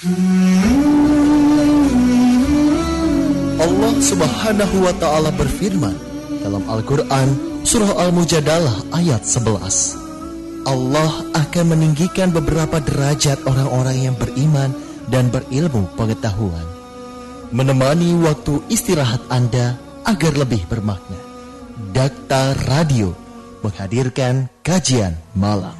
Allah Subhanahu wa Ta'ala berfirman dalam Al-Quran, Surah Al-Mujadalah ayat 11. Allah akan meninggikan beberapa derajat orang-orang yang beriman dan berilmu pengetahuan, menemani waktu istirahat Anda agar lebih bermakna. Dakta Radio menghadirkan kajian malam.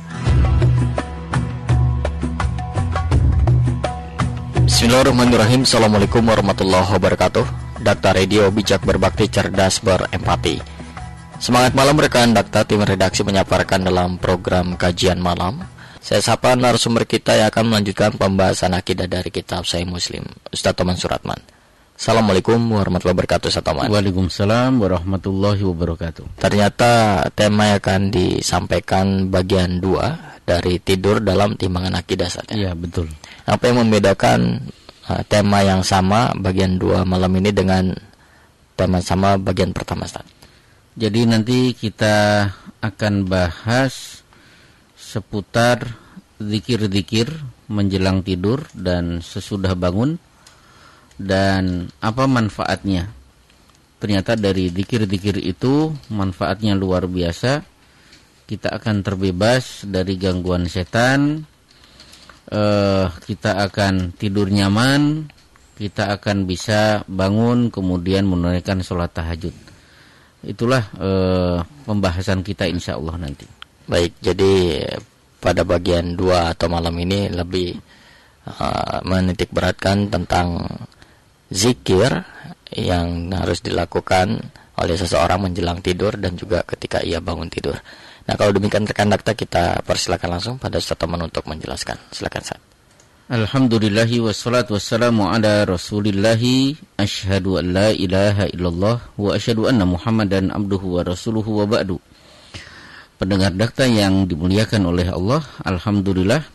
Bismillahirrahmanirrahim. Assalamualaikum warahmatullahi wabarakatuh. Dakta Radio, bijak berbakti, cerdas berempati. Semangat malam rekan Dakta, tim redaksi menyaparkan dalam program kajian malam. Saya sapa narasumber kita yang akan melanjutkan pembahasan akidah dari kitab Sahih Muslim, Ustaz Toman Suratman. Assalamualaikum warahmatullahi wabarakatuh, Ustaz Toman. Waalaikumsalam warahmatullahi wabarakatuh. Ternyata tema yang akan disampaikan bagian 2 dari tidur dalam timbangan akidah saja. Iya, betul. Apa yang membedakan tema yang sama bagian 2 malam ini dengan tema sama bagian pertama, Ustaz? Jadi nanti kita akan bahas seputar zikir-zikir menjelang tidur dan sesudah bangun, dan apa manfaatnya. Ternyata dari zikir-zikir itu manfaatnya luar biasa. Kita akan terbebas dari gangguan setan, kita akan tidur nyaman, kita akan bisa bangun kemudian menunaikan sholat tahajud. Itulah pembahasan kita insya Allah nanti. Baik, jadi pada bagian 2 atau malam ini lebih menitik beratkan tentang zikir yang harus dilakukan oleh seseorang menjelang tidur dan juga ketika ia bangun tidur. Nah, kalau demikian rekan Dakta, kita persilakan langsung pada Ustaz Toman untuk menjelaskan. Silakan, Ustaz. Alhamdulillahi wassalatu wassalamu ala rasulillahi, asyhadu an la ilaha illallah wa asyhadu anna muhammadan abduhu wa rasuluhu wa ba'du. Pendengar Dakta yang dimuliakan oleh Allah, alhamdulillah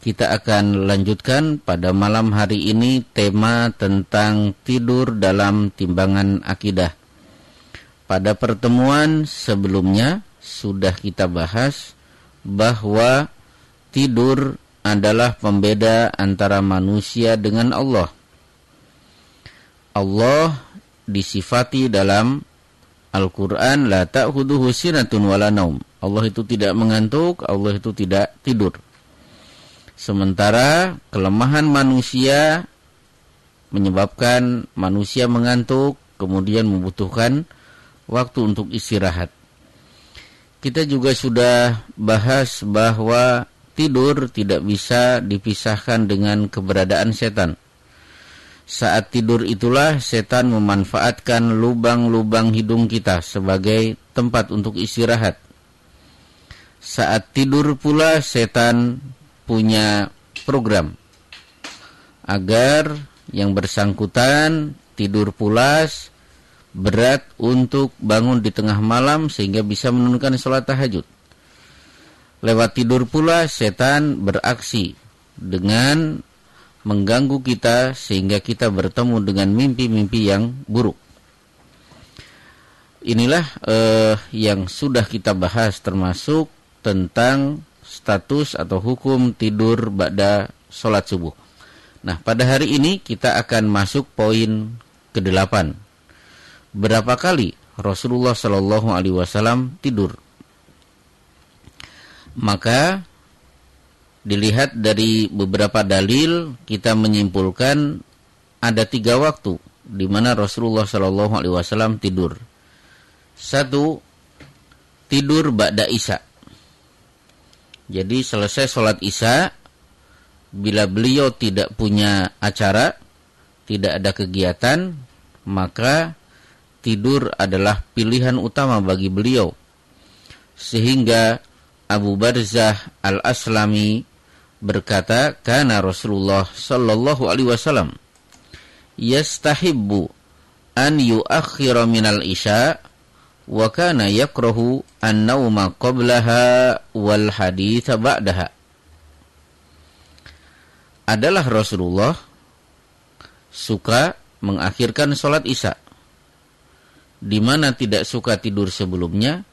kita akan lanjutkan pada malam hari ini tema tentang tidur dalam timbangan akidah. Pada pertemuan sebelumnya sudah kita bahas bahwa tidur adalah pembeda antara manusia dengan Allah. Allah disifati dalam Al-Quran, la ta'khuduhu sinatun wala naum. Allah itu tidak mengantuk, Allah itu tidak tidur. Sementara kelemahan manusia menyebabkan manusia mengantuk, kemudian membutuhkan waktu untuk istirahat. Kita juga sudah bahas bahwa tidur tidak bisa dipisahkan dengan keberadaan setan. Saat tidur itulah setan memanfaatkan lubang-lubang hidung kita sebagai tempat untuk istirahat. Saat tidur pula setan punya program agar yang bersangkutan tidur pulas, berat untuk bangun di tengah malam sehingga bisa menunaikan sholat tahajud. Lewat tidur pula setan beraksi dengan mengganggu kita sehingga kita bertemu dengan mimpi-mimpi yang buruk. Inilah yang sudah kita bahas, termasuk tentang status atau hukum tidur ba'da sholat subuh. Nah, pada hari ini kita akan masuk poin ke-8. Berapa kali Rasulullah Shallallahu Alaihi Wasallam tidur? Maka dilihat dari beberapa dalil, kita menyimpulkan ada 3 waktu di mana Rasulullah Shallallahu Alaihi Wasallam tidur. 1, tidur ba'da isya. Jadi selesai sholat isya, bila beliau tidak punya acara, tidak ada kegiatan, maka tidur adalah pilihan utama bagi beliau. Sehingga Abu Barzah Al-Aslami berkata, kana Rasulullah sallallahu alaihi wasallam yastahibbu an yuakhkhira minal isya wa kana yakrahu an-nauma qablaha wal haditha ba'daha. Adalah Rasulullah suka mengakhirkan sholat isya, di mana tidak suka tidur sebelumnya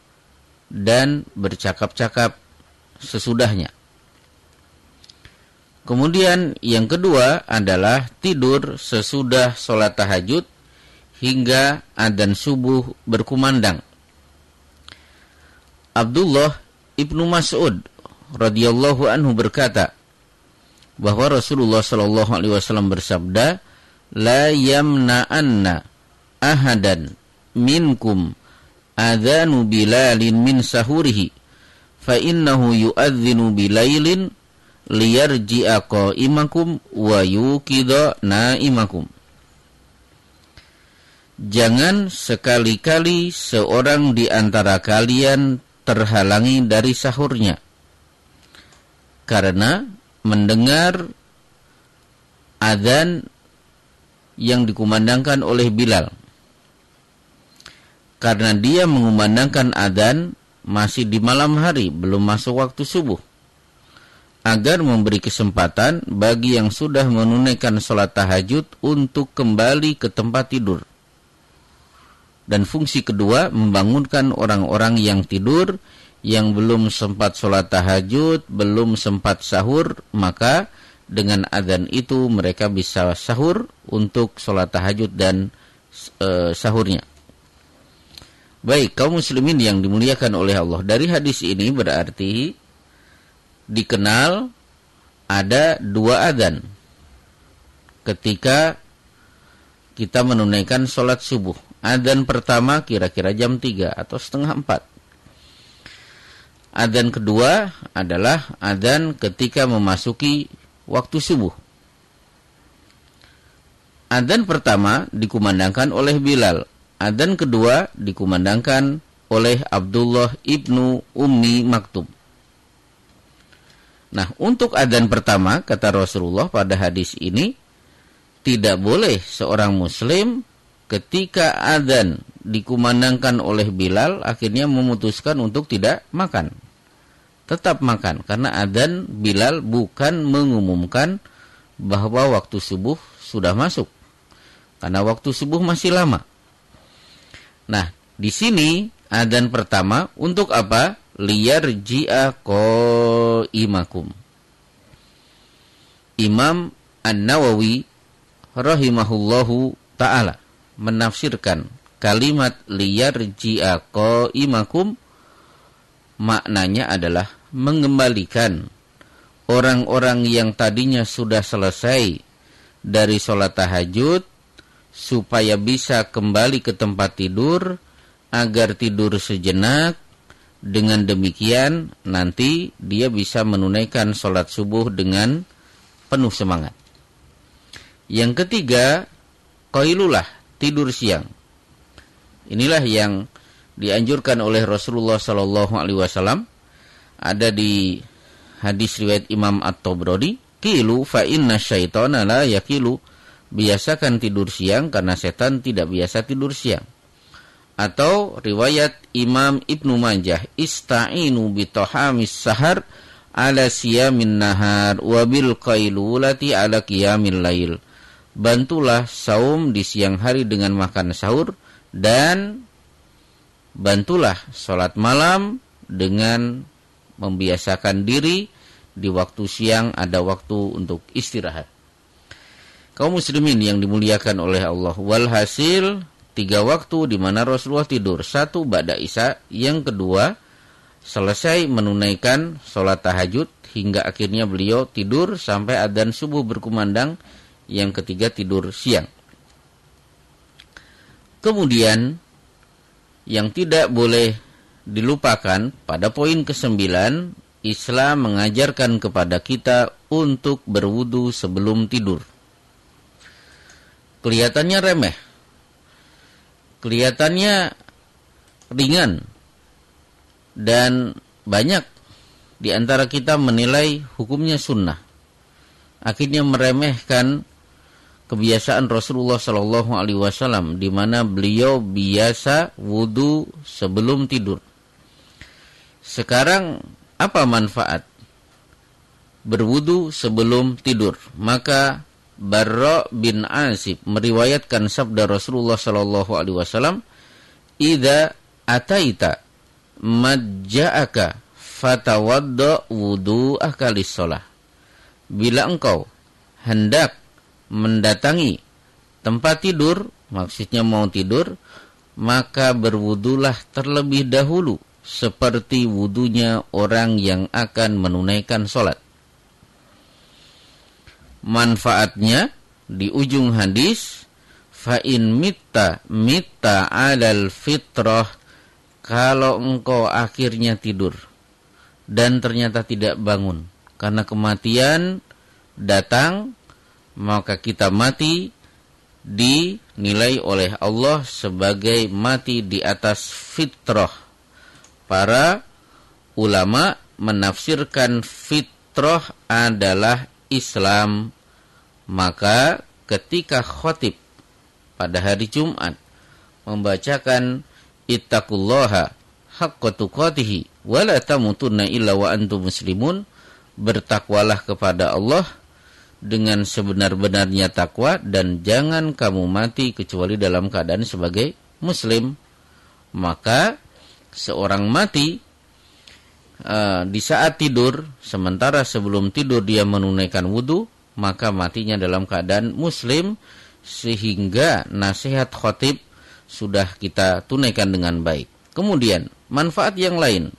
dan bercakap-cakap sesudahnya. Kemudian yang kedua adalah tidur sesudah sholat tahajud hingga adzan subuh berkumandang. Abdullah ibnu Mas'ud radhiyallahu anhu berkata bahwa Rasulullah sallallahu alaihi wasallam bersabda, "La yamna'anna ahadan minkum adzanu Bilalin min sahurihi, fa innahu yu'adzinu bilailin liyarji'a qa'imakum wa yuqidha na'imakum." Jangan sekali-kali seorang di antara kalian terhalangi dari sahurnya karena mendengar adzan yang dikumandangkan oleh Bilal. Karena dia mengumandangkan adzan masih di malam hari, belum masuk waktu subuh, agar memberi kesempatan bagi yang sudah menunaikan sholat tahajud untuk kembali ke tempat tidur. Dan fungsi kedua, membangunkan orang-orang yang tidur, yang belum sempat sholat tahajud, belum sempat sahur, maka dengan adzan itu mereka bisa sahur untuk sholat tahajud dan sahurnya. Baik, kaum muslimin yang dimuliakan oleh Allah, dari hadis ini berarti dikenal ada dua adzan ketika kita menunaikan sholat subuh. Adzan pertama kira-kira jam 3 atau setengah 4. Adzan kedua adalah adzan ketika memasuki waktu subuh. Adzan pertama dikumandangkan oleh Bilal. Adzan kedua dikumandangkan oleh Abdullah ibnu Ummi Maktum. Nah, untuk adzan pertama, kata Rasulullah pada hadis ini, tidak boleh seorang muslim ketika adzan dikumandangkan oleh Bilal akhirnya memutuskan untuk tidak makan. Tetap makan, karena adzan Bilal bukan mengumumkan bahwa waktu subuh sudah masuk. Karena waktu subuh masih lama. Nah, di sini adzan pertama untuk apa? Liyarji'a qa'imakum. Imam An-Nawawi rahimahullahu ta'ala menafsirkan kalimat liyarji'a qa'imakum, maknanya adalah mengembalikan orang-orang yang tadinya sudah selesai dari sholat tahajud supaya bisa kembali ke tempat tidur agar tidur sejenak. Dengan demikian nanti dia bisa menunaikan sholat subuh dengan penuh semangat. Yang ketiga, qailulah, tidur siang. Inilah yang dianjurkan oleh Rasulullah SAW. Ada di hadis riwayat Imam At-Tabrani, qilu fa inna syaitana la yaqilu, biasakan tidur siang karena setan tidak biasa tidur siang. Atau riwayat Imam Ibnu Majah, ista'inu bitohamis sahar ala siyamin nahar wabil qailulati ala qiyamil lail. Bantulah saum di siang hari dengan makan sahur, dan bantulah sholat malam dengan membiasakan diri di waktu siang ada waktu untuk istirahat. Kaum muslimin yang dimuliakan oleh Allah, walhasil 3 waktu di mana Rasulullah tidur. 1 ba'da isya, yang kedua selesai menunaikan sholat tahajud hingga akhirnya beliau tidur sampai adzan subuh berkumandang. Yang ketiga tidur siang. Kemudian yang tidak boleh dilupakan pada poin ke-9, Islam mengajarkan kepada kita untuk berwudu sebelum tidur. Kelihatannya remeh, kelihatannya ringan, dan banyak di antara kita menilai hukumnya sunnah. Akhirnya meremehkan kebiasaan Rasulullah SAW, di mana beliau biasa wudu sebelum tidur. Sekarang apa manfaat berwudu sebelum tidur? Maka Barra bin Azib meriwayatkan sabda Rasulullah SAW, "Idza ataita majja'aka fatawadda wudu'aka lis-shalah." bila engkau hendak mendatangi tempat tidur, maksudnya mau tidur, maka berwudulah terlebih dahulu seperti wudunya orang yang akan menunaikan sholat. Manfaatnya di ujung hadis, fa'in mitta alal fitrah, kalau engkau akhirnya tidur dan ternyata tidak bangun karena kematian datang, maka kita mati dinilai oleh Allah sebagai mati di atas fitrah. Para ulama menafsirkan fitrah adalah Islam. Maka ketika khatib pada hari Jumat membacakan ittaqullaha haqqa tuqatih wa la tamutunna illa wa antum muslimun, bertakwalah kepada Allah dengan sebenar-benarnya takwa dan jangan kamu mati kecuali dalam keadaan sebagai muslim. Maka seorang mati di saat tidur, sementara sebelum tidur dia menunaikan wudu, maka matinya dalam keadaan muslim, sehingga nasihat khatib sudah kita tunaikan dengan baik. Kemudian manfaat yang lain,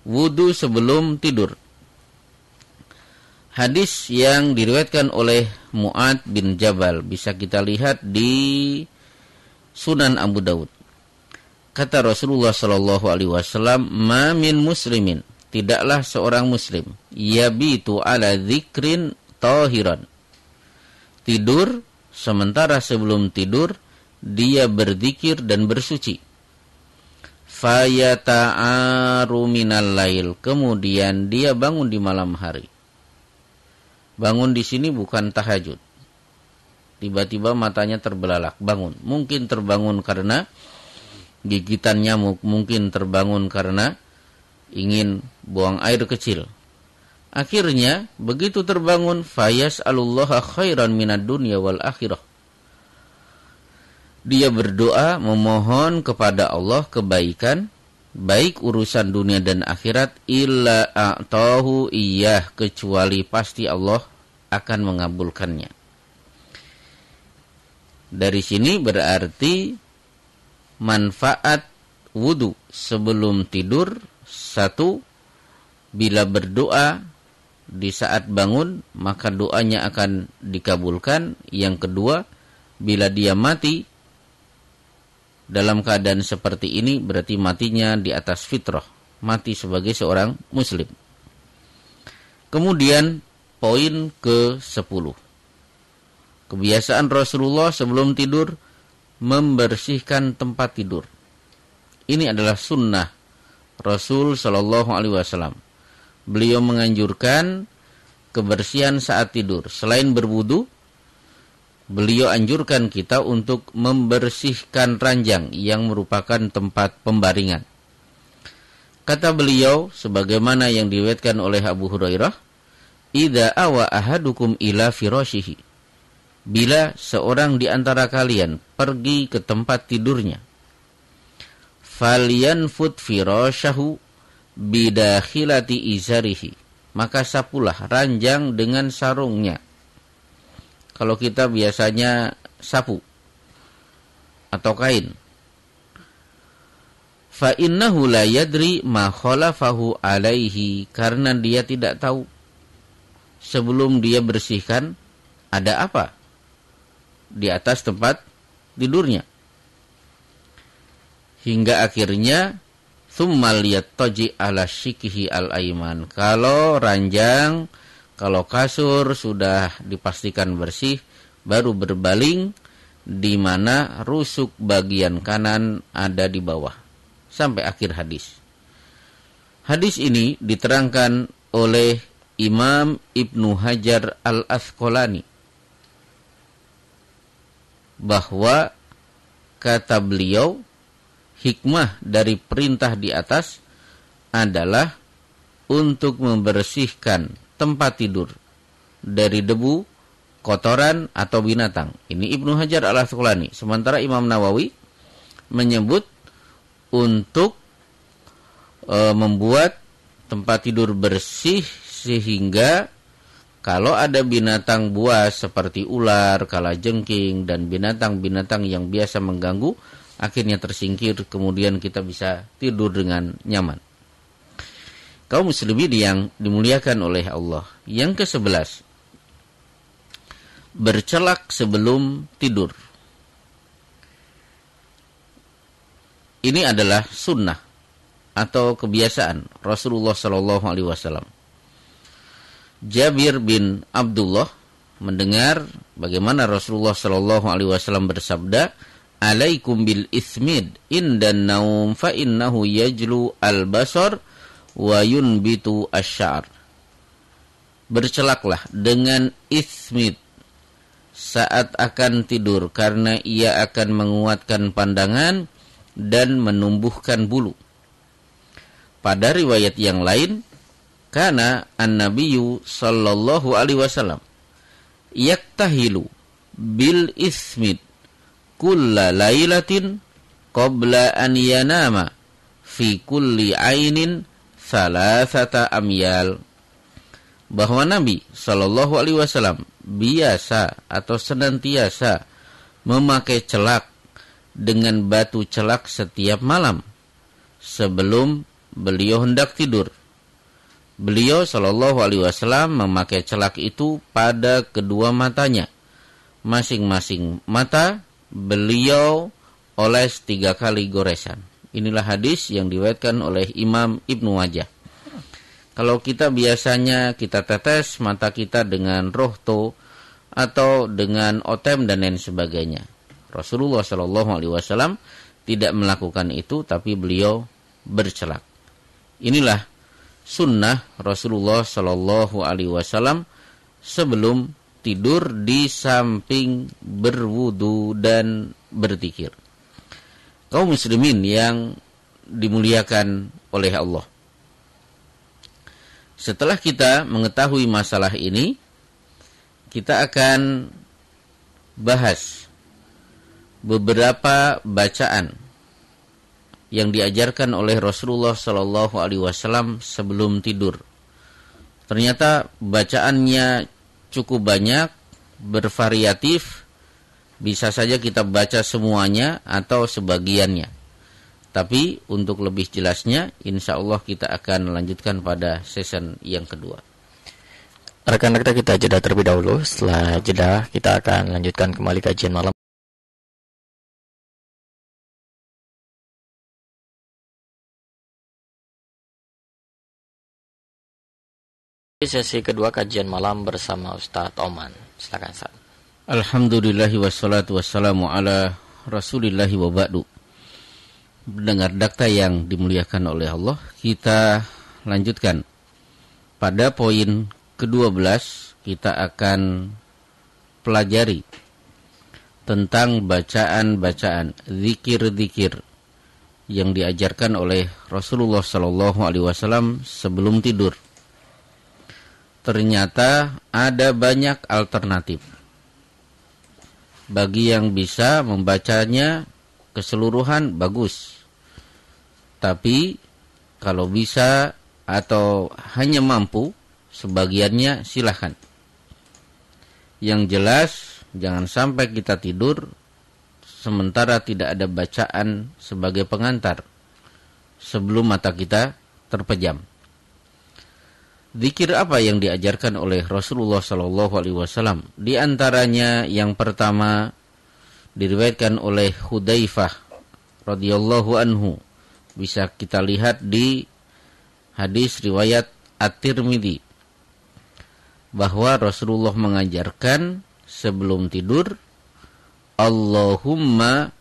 wudu sebelum tidur. Hadis yang diriwayatkan oleh Mu'ad bin Jabal bisa kita lihat di Sunan Abu Daud. Kata Rasulullah sallallahu alaihi wasallam, "Ma min muslimin", tidaklah seorang muslim, yabitu ala dzikrin tahiran, tidur sementara sebelum tidur dia berzikir dan bersuci. Fayata'aru minal lail, kemudian dia bangun di malam hari. Bangun di sini bukan tahajud. Tiba-tiba matanya terbelalak, bangun. Mungkin terbangun karena gigitan nyamuk, mungkin terbangun karena ingin buang air kecil. Akhirnya begitu terbangun, fayas'alullaha khairan minad dunya wal akhirah, dia berdoa memohon kepada Allah kebaikan, baik urusan dunia dan akhirat, illa a'tahu iyyah, kecuali pasti Allah akan mengabulkannya. Dari sini berarti manfaat wudu sebelum tidur, satu, bila berdoa di saat bangun maka doanya akan dikabulkan. Yang kedua, bila dia mati dalam keadaan seperti ini berarti matinya di atas fitrah, mati sebagai seorang muslim. Kemudian poin ke-10, kebiasaan Rasulullah sebelum tidur membersihkan tempat tidur. Ini adalah sunnah Rasul sallallahu alaihi wasallam. Beliau menganjurkan kebersihan saat tidur. Selain berwudu, beliau anjurkan kita untuk membersihkan ranjang yang merupakan tempat pembaringan. Kata beliau, sebagaimana yang diriwayatkan oleh Abu Hurairah, "Idza awa ahadukum ila firashihi", bila seorang di antara kalian pergi ke tempat tidurnya, "falyanfut firashahu bidakhilati izarihi", maka sapulah ranjang dengan sarungnya. Kalau kita biasanya sapu atau kain. Fa innahu la yadri ma khalafahu alaihi, karena dia tidak tahu sebelum dia bersihkan ada apa di atas tempat tidurnya. Hingga akhirnya tsummal yattaji ala shikihi al-aiman. Kalau ranjang, kalau kasur sudah dipastikan bersih, baru berbaling di mana rusuk bagian kanan ada di bawah. Sampai akhir hadis. Hadis ini diterangkan oleh Imam Ibnu Hajar Al-Asqalani bahwa kata beliau, hikmah dari perintah di atas adalah untuk membersihkan tempat tidur dari debu, kotoran, atau binatang. Ini Ibnu Hajar Al-Asqalani. Sementara Imam Nawawi menyebut untuk membuat tempat tidur bersih sehingga Kalau ada binatang buas seperti ular, kalajengking, dan binatang-binatang yang biasa mengganggu, akhirnya tersingkir, kemudian kita bisa tidur dengan nyaman. Kaum muslimin yang dimuliakan oleh Allah. Yang ke-11, bercelak sebelum tidur. Ini adalah sunnah atau kebiasaan Rasulullah SAW. Jabir bin Abdullah mendengar bagaimana Rasulullah SAW bersabda, "Alaikum bil ithmid indan naum fa innahu yajlu al-basar wa yunbitu asy-sya'ar." Bercelaklah dengan ithmid saat akan tidur, karena ia akan menguatkan pandangan dan menumbuhkan bulu. Pada riwayat yang lain, kana an-nabiyyu sallallahu alaihi wasallam yaktahilu bil ismid kulla lailatin qabla an yanama fi kulli ainin salasata amyal. Bahwa Nabi sallallahu alaihi wasallam biasa atau senantiasa memakai celak dengan batu celak setiap malam sebelum beliau hendak tidur. Beliau sallallahu alaihi wasallam memakai celak itu pada kedua matanya. Masing-masing mata beliau oles 3 kali goresan. Inilah hadis yang diriwayatkan oleh Imam Ibnu Majah. Kalau kita biasanya kita tetes mata kita dengan rohto atau dengan otem dan lain sebagainya. Rasulullah sallallahu alaihi wasallam tidak melakukan itu, tapi beliau bercelak. Inilah sunnah Rasulullah sallallahu alaihi wasallam sebelum tidur di samping berwudu dan berzikir. Kaum muslimin yang dimuliakan oleh Allah. Setelah kita mengetahui masalah ini, kita akan bahas beberapa bacaan yang diajarkan oleh Rasulullah sallallahu alaihi wasallam sebelum tidur. Ternyata bacaannya cukup banyak, bervariatif. Bisa saja kita baca semuanya atau sebagiannya. Tapi untuk lebih jelasnya, insya Allah kita akan lanjutkan pada season yang kedua. Rekan-rekan kita jeda terlebih dahulu. Setelah jeda kita akan lanjutkan kembali kajian malam. Sesi kedua kajian malam bersama Ustadz Oman. Silakan Ustaz. Alhamdulillahi wassalatu wassalamu ala rasulillahi wa ba'du. Pendengar dakta yang dimuliakan oleh Allah, kita lanjutkan. Pada poin ke-12 kita akan pelajari tentang bacaan-bacaan, zikir-zikir yang diajarkan oleh Rasulullah SAW sebelum tidur. Ternyata ada banyak alternatif. Bagi yang bisa membacanya keseluruhan, bagus. Tapi kalau bisa atau hanya mampu, sebagiannya silahkan. Yang jelas, jangan sampai kita tidur sementara tidak ada bacaan sebagai pengantar sebelum mata kita terpejam. Zikir apa yang diajarkan oleh Rasulullah SAW? Di antaranya yang pertama diriwayatkan oleh Hudzaifah radhiyallahu anhu. Bisa kita lihat di hadis riwayat At-Tirmidzi bahwa Rasulullah mengajarkan sebelum tidur, Allahumma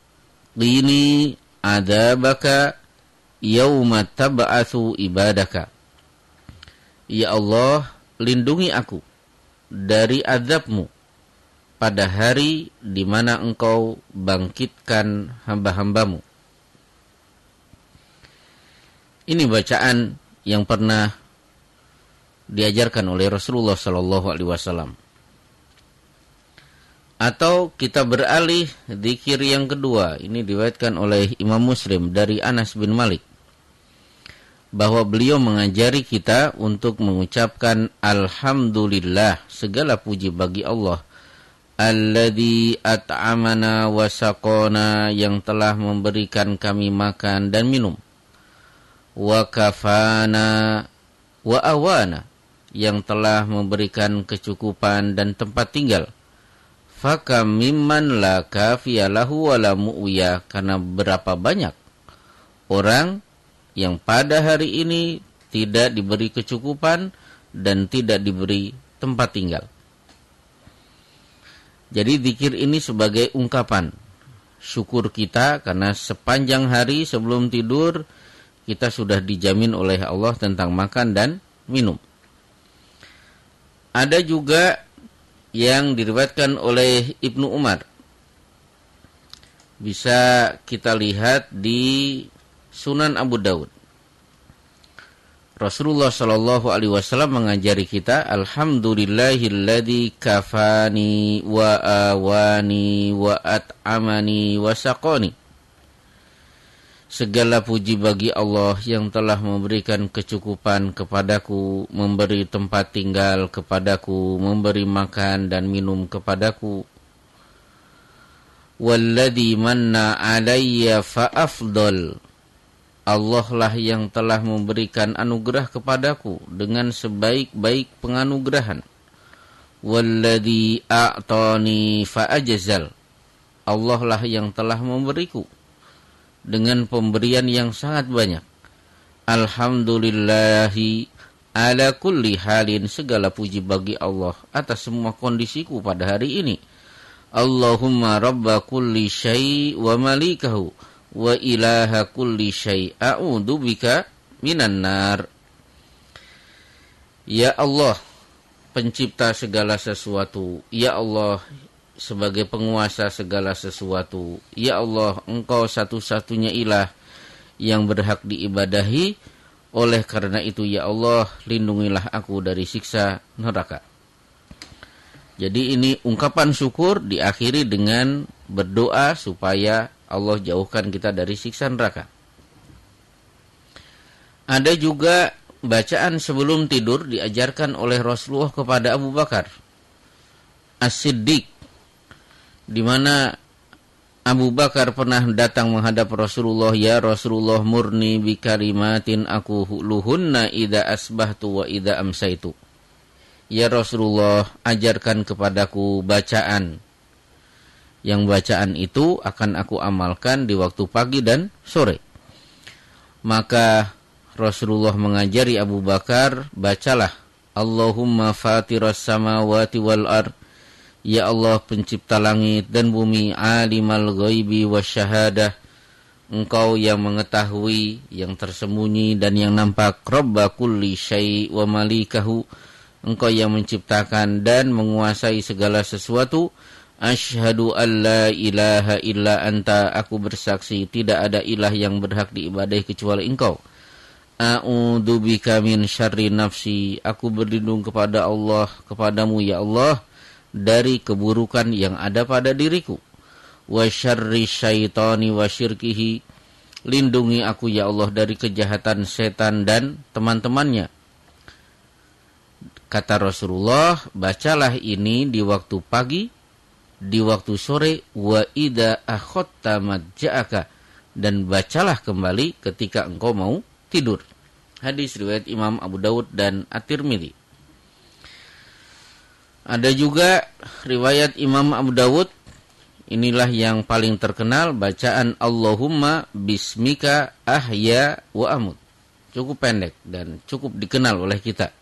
qini adzabaka yauma tab'atsu ibadaka. Ya Allah, lindungi aku dari azab-Mu pada hari di mana Engkau bangkitkan hamba-hamba-Mu. Ini bacaan yang pernah diajarkan oleh Rasulullah SAW. Atau kita beralih zikir yang kedua. Ini diriwayatkan oleh Imam Muslim dari Anas bin Malik. bahwa beliau mengajari kita untuk mengucapkan alhamdulillah, segala puji bagi Allah, alladzi at'amana wa saqana, yang telah memberikan kami makan dan minum, wa kafana wa awana, yang telah memberikan kecukupan dan tempat tinggal. Fakam mimman la kafiya lahu wa la mu'wiya, karena berapa banyak orang yang pada hari ini tidak diberi kecukupan dan tidak diberi tempat tinggal. Jadi zikir ini sebagai ungkapan syukur kita karena sepanjang hari sebelum tidur kita sudah dijamin oleh Allah tentang makan dan minum. Ada juga yang diriwayatkan oleh Ibnu Umar. Bisa kita lihat di Sunan Abu Daud. Rasulullah sallallahu alaihi wasallam mengajari kita, alhamdulillahilladzi kafani wa awani wa at'amani wa saqani. Segala puji bagi Allah yang telah memberikan kecukupan kepadaku, memberi tempat tinggal kepadaku, memberi makan dan minum kepadaku. Walladzi manna alayya fa afdal. Allah lah yang telah memberikan anugerah kepadaku dengan sebaik-baik penganugerahan. Walladzi a'tani fa ajzal. Allah lah yang telah memberiku dengan pemberian yang sangat banyak. Alhamdulillahi ala kulli halin, segala puji bagi Allah atas semua kondisiku pada hari ini. Allahumma rabba kulli syai' wa malikahu wa ilaha kulli syai' a'udzu bika minan nar. Ya Allah, pencipta segala sesuatu. Ya Allah, sebagai penguasa segala sesuatu. Ya Allah, Engkau satu-satunya ilah yang berhak diibadahi. Oleh karena itu, ya Allah, lindungilah aku dari siksa neraka. Jadi ini ungkapan syukur diakhiri dengan berdoa supaya Allah jauhkan kita dari siksa neraka. Ada juga bacaan sebelum tidur diajarkan oleh Rasulullah kepada Abu Bakar As-Siddiq, di mana Abu Bakar pernah datang menghadap Rasulullah, ya Rasulullah, murni bi kalimatin aku luhunna idza asbahtu wa idza amsaitu. Ya Rasulullah, ajarkan kepadaku bacaan. Yang bacaan itu akan aku amalkan di waktu pagi dan sore. Maka Rasulullah mengajari Abu Bakar, bacalah Allahumma fatiras samawati wal ard. Ya Allah, pencipta langit dan bumi, alimal ghaibi wasyahadah. Engkau yang mengetahui yang tersembunyi dan yang nampak. Rabba kulli syai' wa malikahu. Engkau yang menciptakan dan menguasai segala sesuatu. Asyhadu an la ilaha illa anta. Aku bersaksi tidak ada ilah yang berhak diibadahi kecuali Engkau. A'udzu bika min syarri nafsi. Aku berlindung kepada Allah, kepadamu ya Allah, dari keburukan yang ada pada diriku. Wa syarri syaitani wa syirkihi. Lindungi aku ya Allah dari kejahatan setan dan teman-temannya. Kata Rasulullah, bacalah ini di waktu pagi, di waktu sore, wa idza akhadta madja'aka, dan bacalah kembali ketika engkau mau tidur. Hadis riwayat Imam Abu Daud dan At-Tirmidzi. Ada juga riwayat Imam Abu Daud, inilah yang paling terkenal, bacaan Allahumma bismika ahya wa amut. Cukup pendek dan cukup dikenal oleh kita.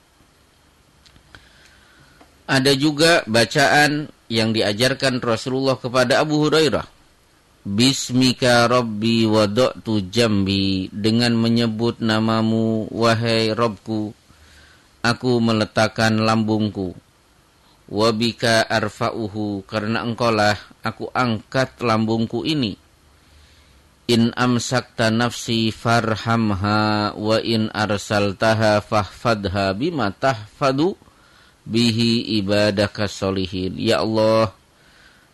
Ada juga bacaan yang diajarkan Rasulullah kepada Abu Hurairah. Bismika Rabbi wada'tu jambi. Dengan menyebut namamu, wahai Rabbku, aku meletakkan lambungku. Wabika arfa'uhu. Karena engkaulah aku angkat lambungku ini. In amsakta nafsi farhamha. Wa in arsaltaha fahfadha bima tahfadu bihi ibadaka solihin. Ya Allah,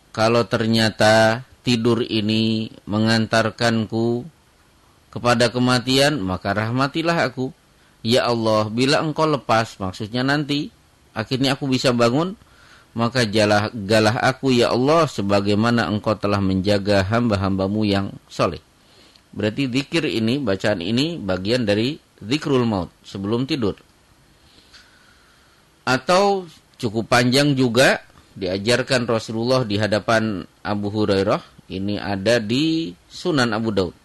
kalau ternyata tidur ini mengantarkanku kepada kematian, maka rahmatilah aku. Ya Allah, bila engkau lepas, maksudnya nanti, akhirnya aku bisa bangun, maka jagalah aku ya Allah, sebagaimana engkau telah menjaga hamba-hambamu yang soleh. Berarti zikir ini, bacaan ini, bagian dari zikrul maut, sebelum tidur. Atau cukup panjang juga, diajarkan Rasulullah di hadapan Abu Hurairah. Ini ada di Sunan Abu Daud.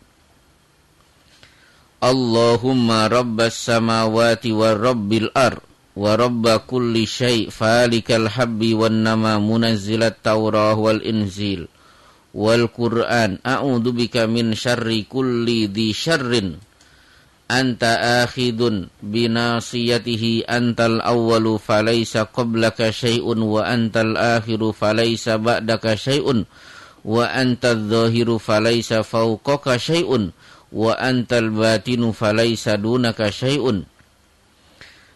Allahumma rabbas samawati wa rabbil ar wa rabba kulli syai' falikal habbi wan nama munazzilat taurah wal inzil wal qur'an a'udzu bika min syarri kulli dhi syarrin anta akhidun binasiyatihi antal awwalu falaysa qablaka syai'un wa antal akhiru falaysa ba'daka syai'un wa antal zahiru falaysa fawqaka syai'un wa antal batinu falaysa dunaka syai'un,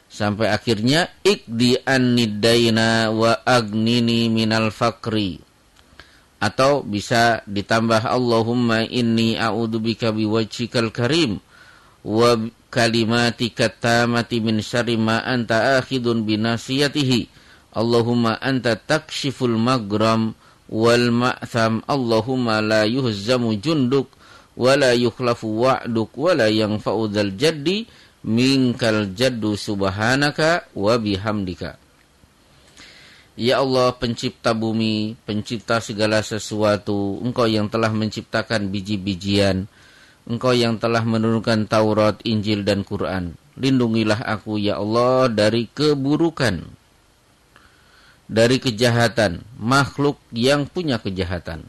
sampai akhirnya ikdi annidaina wa agnini minal fakri. Atau bisa ditambah Allahumma inni a'udzubika biwajhikal karim wa kalimatika tamati min syarri ma anta akhidun binasiyatihi. Allahumma anta takshiful maghram wal ma'tham. Allahumma la yuhzamu junduk wa la yukhlafu wa'duk wa la yanfa'u dzal jaddi minkal jaddu subhanaka wa bihamdika. Ya Allah, pencipta bumi, pencipta segala sesuatu, Engkau yang telah menciptakan biji-bijian, Engkau yang telah menurunkan Taurat, Injil, dan Quran. Lindungilah aku, ya Allah, dari keburukan, dari kejahatan, makhluk yang punya kejahatan.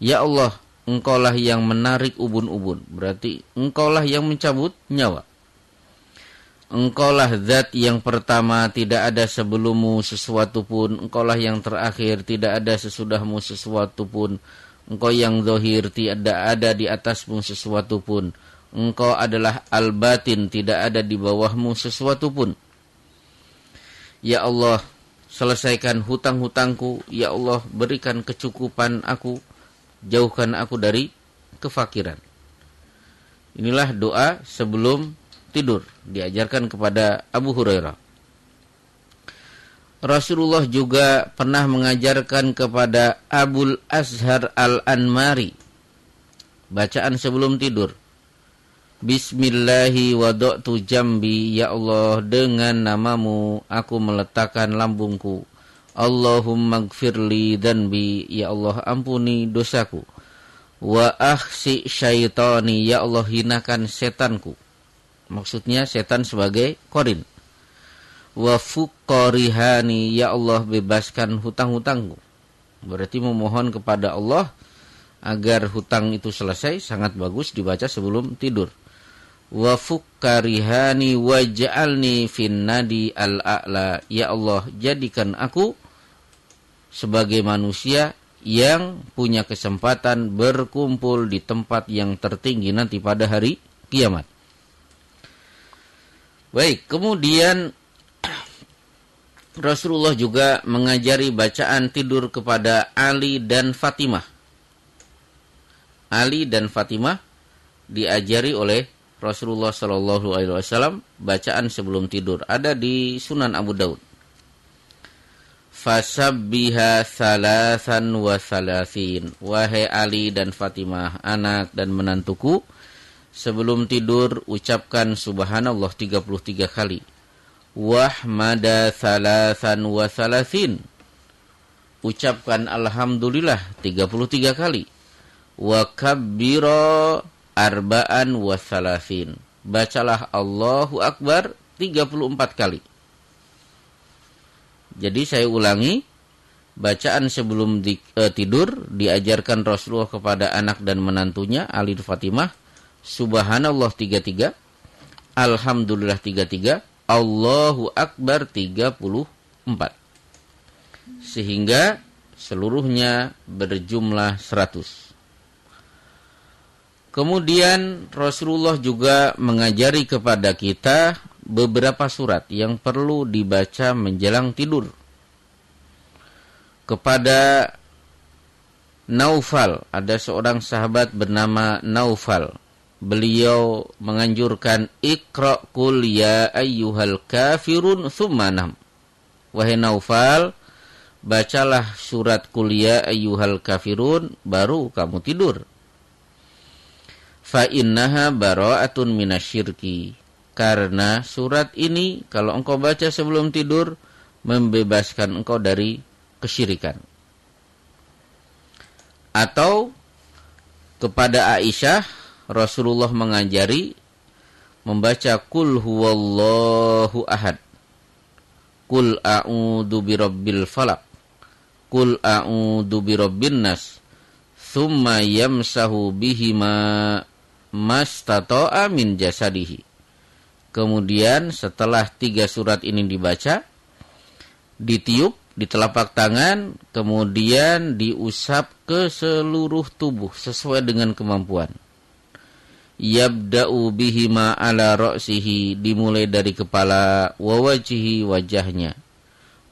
Ya Allah, Engkaulah yang menarik ubun-ubun, berarti Engkaulah yang mencabut nyawa. Engkaulah zat yang pertama, tidak ada sebelummu sesuatu pun. Engkaulah yang terakhir, tidak ada sesudahmu sesuatu pun. Engkau yang zahir, tidak ada di atasmu sesuatu pun. Engkau adalah al-batin, tidak ada di bawahmu sesuatu pun. Ya Allah, selesaikan hutang-hutangku. Ya Allah, berikan kecukupan aku. Jauhkan aku dari kefakiran. Inilah doa sebelum tidur, diajarkan kepada Abu Hurairah. Rasulullah juga pernah mengajarkan kepada Abul Azhar Al-Anmari bacaan sebelum tidur. Bismillahi wada'tu jambi, ya Allah, dengan namamu aku meletakkan lambungku. Allahumma gfirli dhanbi, ya Allah, ampuni dosaku. Wa akhsi syaitani, ya Allah, hinakan setanku. Maksudnya setan sebagai korin. Wa fuqarihani, ya Allah, bebaskan hutang-hutangku. Berarti memohon kepada Allah agar hutang itu selesai, sangat bagus dibaca sebelum tidur. Wa fuqarihani waj'alni fin nadi al-a'la, ya Allah, jadikan aku sebagai manusia yang punya kesempatan berkumpul di tempat yang tertinggi nanti pada hari kiamat. Baik, kemudian Rasulullah juga mengajari bacaan tidur kepada Ali dan Fatimah. Ali dan Fatimah diajari oleh Rasulullah SAW bacaan sebelum tidur. Ada di Sunan Abu Daud. Fasabbiha thalathan wa thalathin. Wahai Ali dan Fatimah, anak dan menantuku, sebelum tidur ucapkan subhanallah 33 kali. Wahmada thalathan wa thalathin. Ucapkan alhamdulillah 33 kali. Wa kabbira arba'an wa thalathin. Bacalah Allahu Akbar 34 kali. Jadi saya ulangi, bacaan sebelum tidur diajarkan Rasulullah kepada anak dan menantunya Ali dan Fatimah. Subhanallah 33, alhamdulillah 33, Allahu Akbar 34. Sehingga seluruhnya berjumlah 100. Kemudian Rasulullah juga mengajari kepada kita beberapa surat yang perlu dibaca menjelang tidur. Kepada Naufal, ada seorang sahabat bernama Naufal. beliau menganjurkan Iqra qul ya ayyuhal kafirun tsumma nam. Wahai Naufal, bacalah surat Qul ya ayyuhal kafirun baru kamu tidur. Fa innaha bara'atun minasyirki. Karena surat ini kalau engkau baca sebelum tidur membebaskan engkau dari kesyirikan. Atau kepada Aisyah, Rasulullah mengajari membaca Qul huwallahu ahad, Qul a'udzu birabbil falaq, Qul a'udzu birabbin nas, tsumma yamsahu bihima mastata'a min jasadihi. Kemudian setelah 3 surat ini dibaca, ditiup di telapak tangan, kemudian diusap ke seluruh tubuh sesuai dengan kemampuan. Yabda'u bihima ala ra'sihi, dimulai dari kepala, wa wajhihi, wajahnya.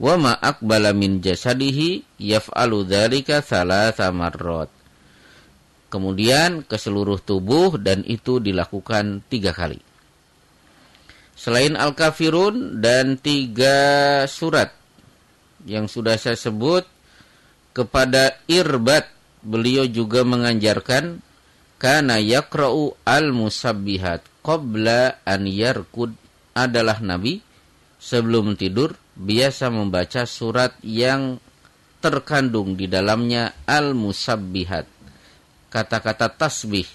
Wa ma aqbala min jasadihi yaf'alu dzalika 3 marrat. Kemudian ke seluruh tubuh dan itu dilakukan 3 kali. Selain Al-Kafirun dan 3 surat yang sudah saya sebut, kepada Irbad beliau juga mengajarkan kana yaqra'u al-musabbihat qabla an yarkud. Adalah Nabi sebelum tidur biasa membaca surat yang terkandung di dalamnya al-musabbihat, kata-kata tasbih.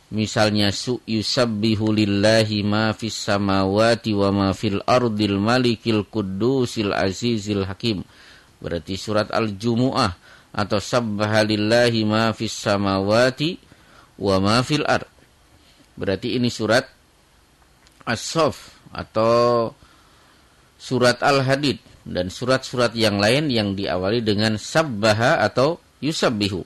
Misalnya yusabbihu lillahi ma fis samawati wa ma fil ardil malikil quddusil azizil hakim. Berarti surat Al-Jumu'ah atau sabbaha lillahi ma fis samawati wa ma fil ard. Berarti ini surat As-Saff atau surat Al-Hadid dan surat-surat yang lain yang diawali dengan sabbaha atau yusabbihu.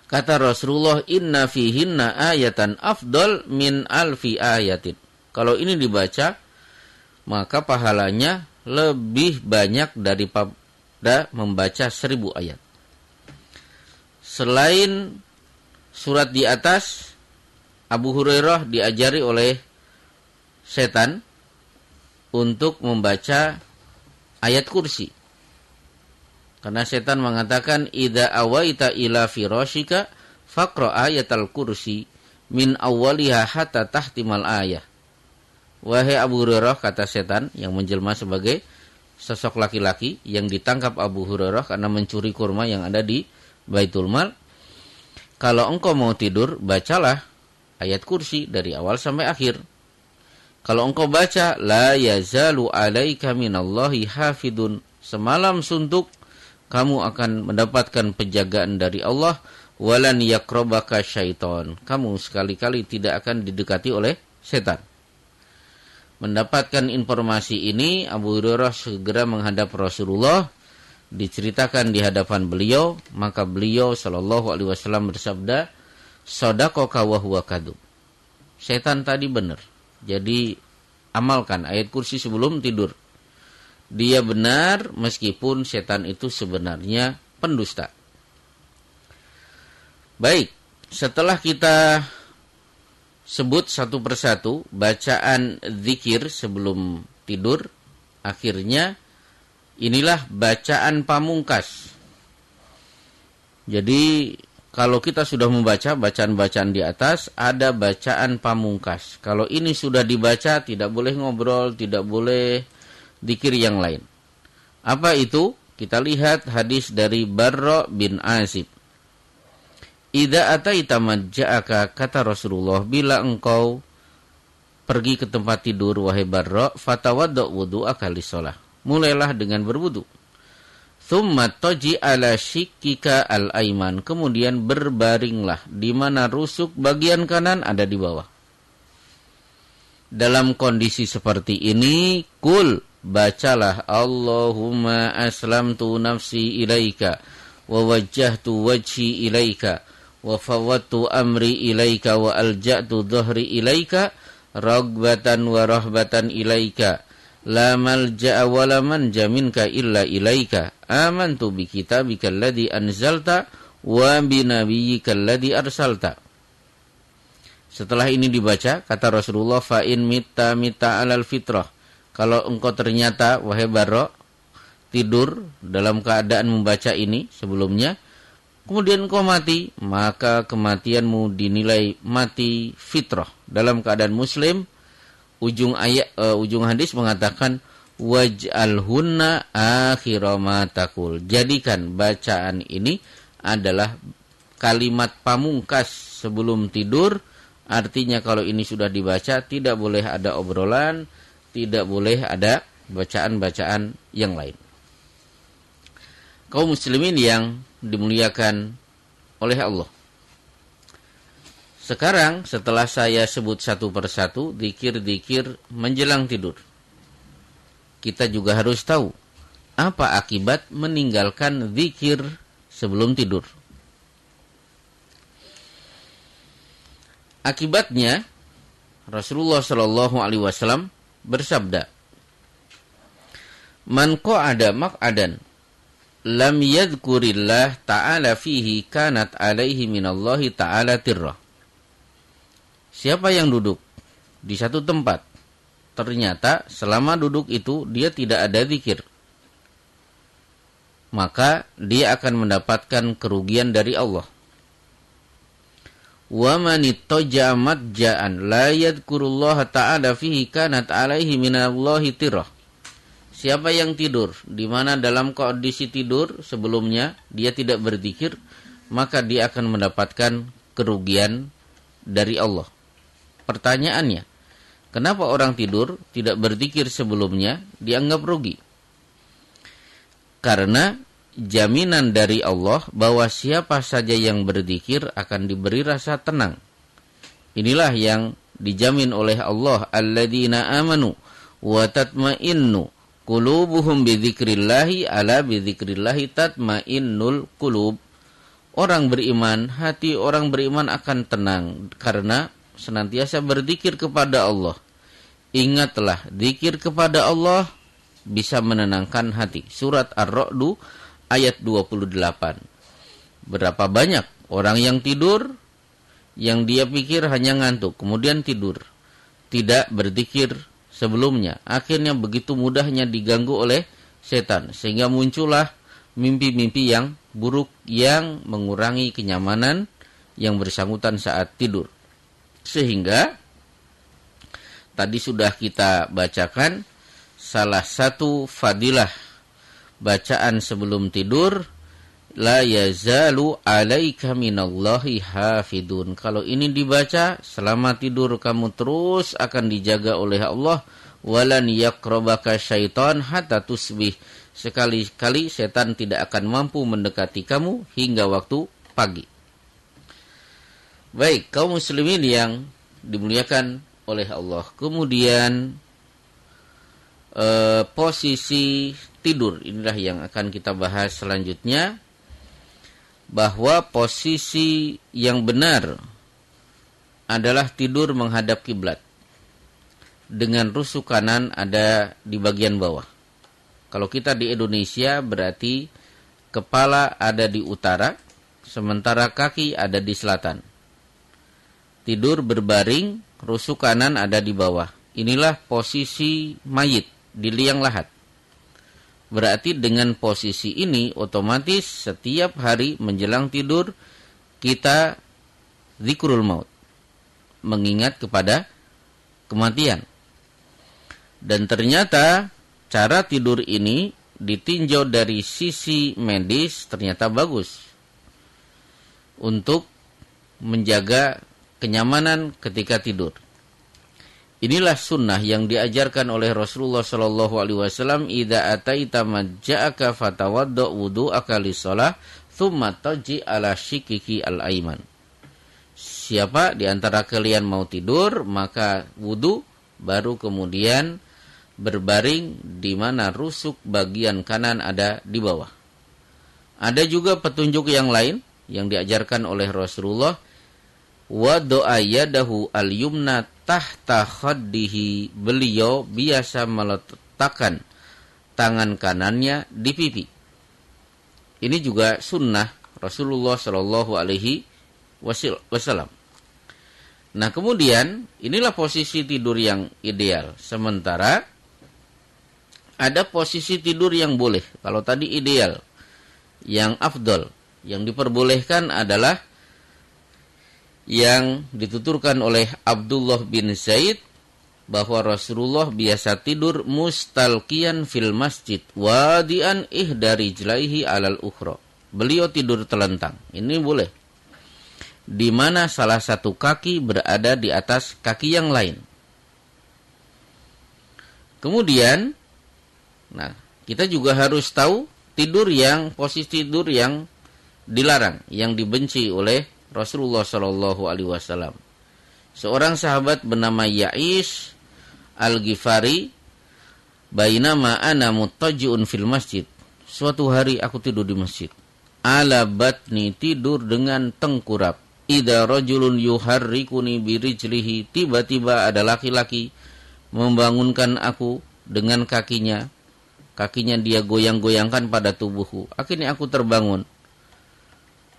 Kata Rasulullah, inna fihinna ayatan afdal min alfi ayatin. Kalau ini dibaca, maka pahalanya lebih banyak daripada membaca 1000 ayat. Selain surat di atas, Abu Hurairah diajari oleh setan untuk membaca ayat kursi. Karena setan mengatakan idza awaita ila firashika faqra ayatal kursi min awwaliha hatta tahtimal ayah. Wahai Abu Hurairah, kata setan yang menjelma sebagai sosok laki-laki yang ditangkap Abu Hurairah karena mencuri kurma yang ada di Baitul Mal. Kalau engkau mau tidur, bacalah ayat kursi dari awal sampai akhir. Kalau engkau baca la yazalu alaika minallahi hafidun, semalam suntuk kamu akan mendapatkan penjagaan dari Allah. Walan yakrobaka syaiton, kamu sekali-kali tidak akan didekati oleh setan. Mendapatkan informasi ini, Abu Hurairah segera menghadap Rasulullah, diceritakan di hadapan beliau, maka beliau sallallahu alaihi wasallam bersabda, shadaqaka wa huwa kadzub. Setan tadi benar. Jadi amalkan ayat kursi sebelum tidur. Dia benar meskipun setan itu sebenarnya pendusta. Baik, setelah kita sebut satu persatu bacaan zikir sebelum tidur, akhirnya inilah bacaan pamungkas. Jadi kalau kita sudah membaca bacaan-bacaan di atas, ada bacaan pamungkas. Kalau ini sudah dibaca, tidak boleh ngobrol, tidak boleh zikir yang lain. Apa itu? Kita lihat hadis dari Barra bin Azib. Idza ataita majja'aka, kata Rasulullah, bila engkau pergi ke tempat tidur wahai Barra, fatawadda wudu'aka lis-shalah. Mulailah dengan berwudu. Tsumma taji ala shikkika al-aiman, kemudian berbaringlah di mana rusuk bagian kanan ada di bawah. Dalam kondisi seperti ini, kul, bacalah Allahumma aslamtu nafsi ilaika wa wajjahtu wajhi ilaika wa fawwadtu amri ilaika wa alja'tu dhahri ilaika ragbatan wa rahbatan ilaika la malja'a wa la manja minka illa ilaika amantu bi kitabika alladhi anzalta wa bi nabiyyika alladhi arsalta. Setelah ini dibaca, kata Rasulullah, fa in mita alal fitrah. Kalau engkau ternyata, wahai Barra, tidur dalam keadaan membaca ini sebelumnya, kemudian engkau mati, maka kematianmu dinilai mati fitrah. Dalam keadaan muslim, ujung hadis mengatakan, waj'alhunna akhira ma taqul. Jadikan bacaan ini adalah kalimat pamungkas sebelum tidur. Artinya kalau ini sudah dibaca, tidak boleh ada obrolan, tidak boleh ada bacaan-bacaan yang lain. Kaum muslimin yang dimuliakan oleh Allah. Sekarang setelah saya sebut satu persatu zikir-zikir menjelang tidur, kita juga harus tahu apa akibat meninggalkan zikir sebelum tidur. Akibatnya Rasulullah Shallallahu Alaihi Wasallam bersabda, "Man qa'ada maq'adan lam yadhkurillah ta'ala fihi kanat alaihi minallahi ta'ala tirrah." Siapa yang duduk di satu tempat, ternyata selama duduk itu dia tidak ada zikir, maka dia akan mendapatkan kerugian dari Allah. Wa man ittaja'a madja'an la yadhkurullaha ta'ala fihi kanat alaihi minallahi tirrah. Siapa yang tidur di mana dalam kondisi tidur sebelumnya dia tidak berzikir, maka dia akan mendapatkan kerugian dari Allah. Pertanyaannya, kenapa orang tidur tidak berzikir sebelumnya dianggap rugi? Karena jaminan dari Allah bahwa siapa saja yang berzikir akan diberi rasa tenang. Inilah yang dijamin oleh Allah, alladzina amanu wa tatma'innu qulubuhum bidzikrillahi ala bidzikrillahi tatma'innul qulub. Orang beriman, hati orang beriman akan tenang karena senantiasa berzikir kepada Allah. Ingatlah, zikir kepada Allah bisa menenangkan hati. Surat Ar-Ra'd ayat 28. Berapa banyak orang yang tidur, yang dia pikir hanya ngantuk, kemudian tidur, tidak berzikir sebelumnya. Akhirnya begitu mudahnya diganggu oleh setan, sehingga muncullah mimpi-mimpi yang buruk yang mengurangi kenyamanan yang bersangkutan saat tidur. Sehingga tadi sudah kita bacakan salah satu fadilah bacaan sebelum tidur, la yazalu alaika minallahi hafidun. Kalau ini dibaca selama tidur, kamu terus akan dijaga oleh Allah. Walan yaqrabaka syaitan hatta tusbih. Sekali-kali setan tidak akan mampu mendekati kamu hingga waktu pagi. Baik, kaum muslimin yang dimuliakan oleh Allah. Kemudian posisi tidur, inilah yang akan kita bahas selanjutnya, bahwa posisi yang benar adalah tidur menghadap kiblat dengan rusuk kanan ada di bagian bawah. Kalau kita di Indonesia berarti kepala ada di utara, sementara kaki ada di selatan. Tidur berbaring, rusuk kanan ada di bawah. Inilah posisi mayit di liang lahat. Berarti dengan posisi ini otomatis setiap hari menjelang tidur kita zikrul maut, mengingat kepada kematian. Dan ternyata cara tidur ini ditinjau dari sisi medis ternyata bagus untuk menjaga kenyamanan ketika tidur. Inilah sunnah yang diajarkan oleh Rasulullah Shallallahu Alaihi Wasallam. Idza ataita majja'aka fatawaddo wudu'aka lis-shalah, thumma taji ala shikiki al-aiman. Siapa di antara kalian mau tidur, maka wudu, baru kemudian berbaring di mana rusuk bagian kanan ada di bawah. Ada juga petunjuk yang lain yang diajarkan oleh Rasulullah. Wa do'a yadahu al-yumna tahta khaddihi. Beliau biasa meletakkan tangan kanannya di pipi. Ini juga sunnah Rasulullah Shallallahu Alaihi Wasallam. Nah, kemudian inilah posisi tidur yang ideal. Sementara ada posisi tidur yang boleh. Kalau tadi ideal, yang afdol, yang diperbolehkan adalah yang dituturkan oleh Abdullah bin Zaid bahwa Rasulullah biasa tidur mustalqiyan fil masjid wadi'an ihdari rijlaihi alal ukhra. Beliau tidur telentang. Ini boleh. Di mana salah satu kaki berada di atas kaki yang lain. Kemudian, nah, kita juga harus tahu posisi tidur yang dilarang, yang dibenci oleh Rasulullah Shallallahu Alaihi Wasallam. Seorang sahabat bernama Ya'is Al-Ghifari, bainama ana muttaji'un fil masjid. Suatu hari aku tidur di masjid. Ala batni, tidur dengan tengkurap. Idza rajulun yuharrikuni birijlihi, tiba-tiba ada laki-laki membangunkan aku dengan kakinya. Kakinya dia goyang-goyangkan pada tubuhku. Akhirnya aku terbangun.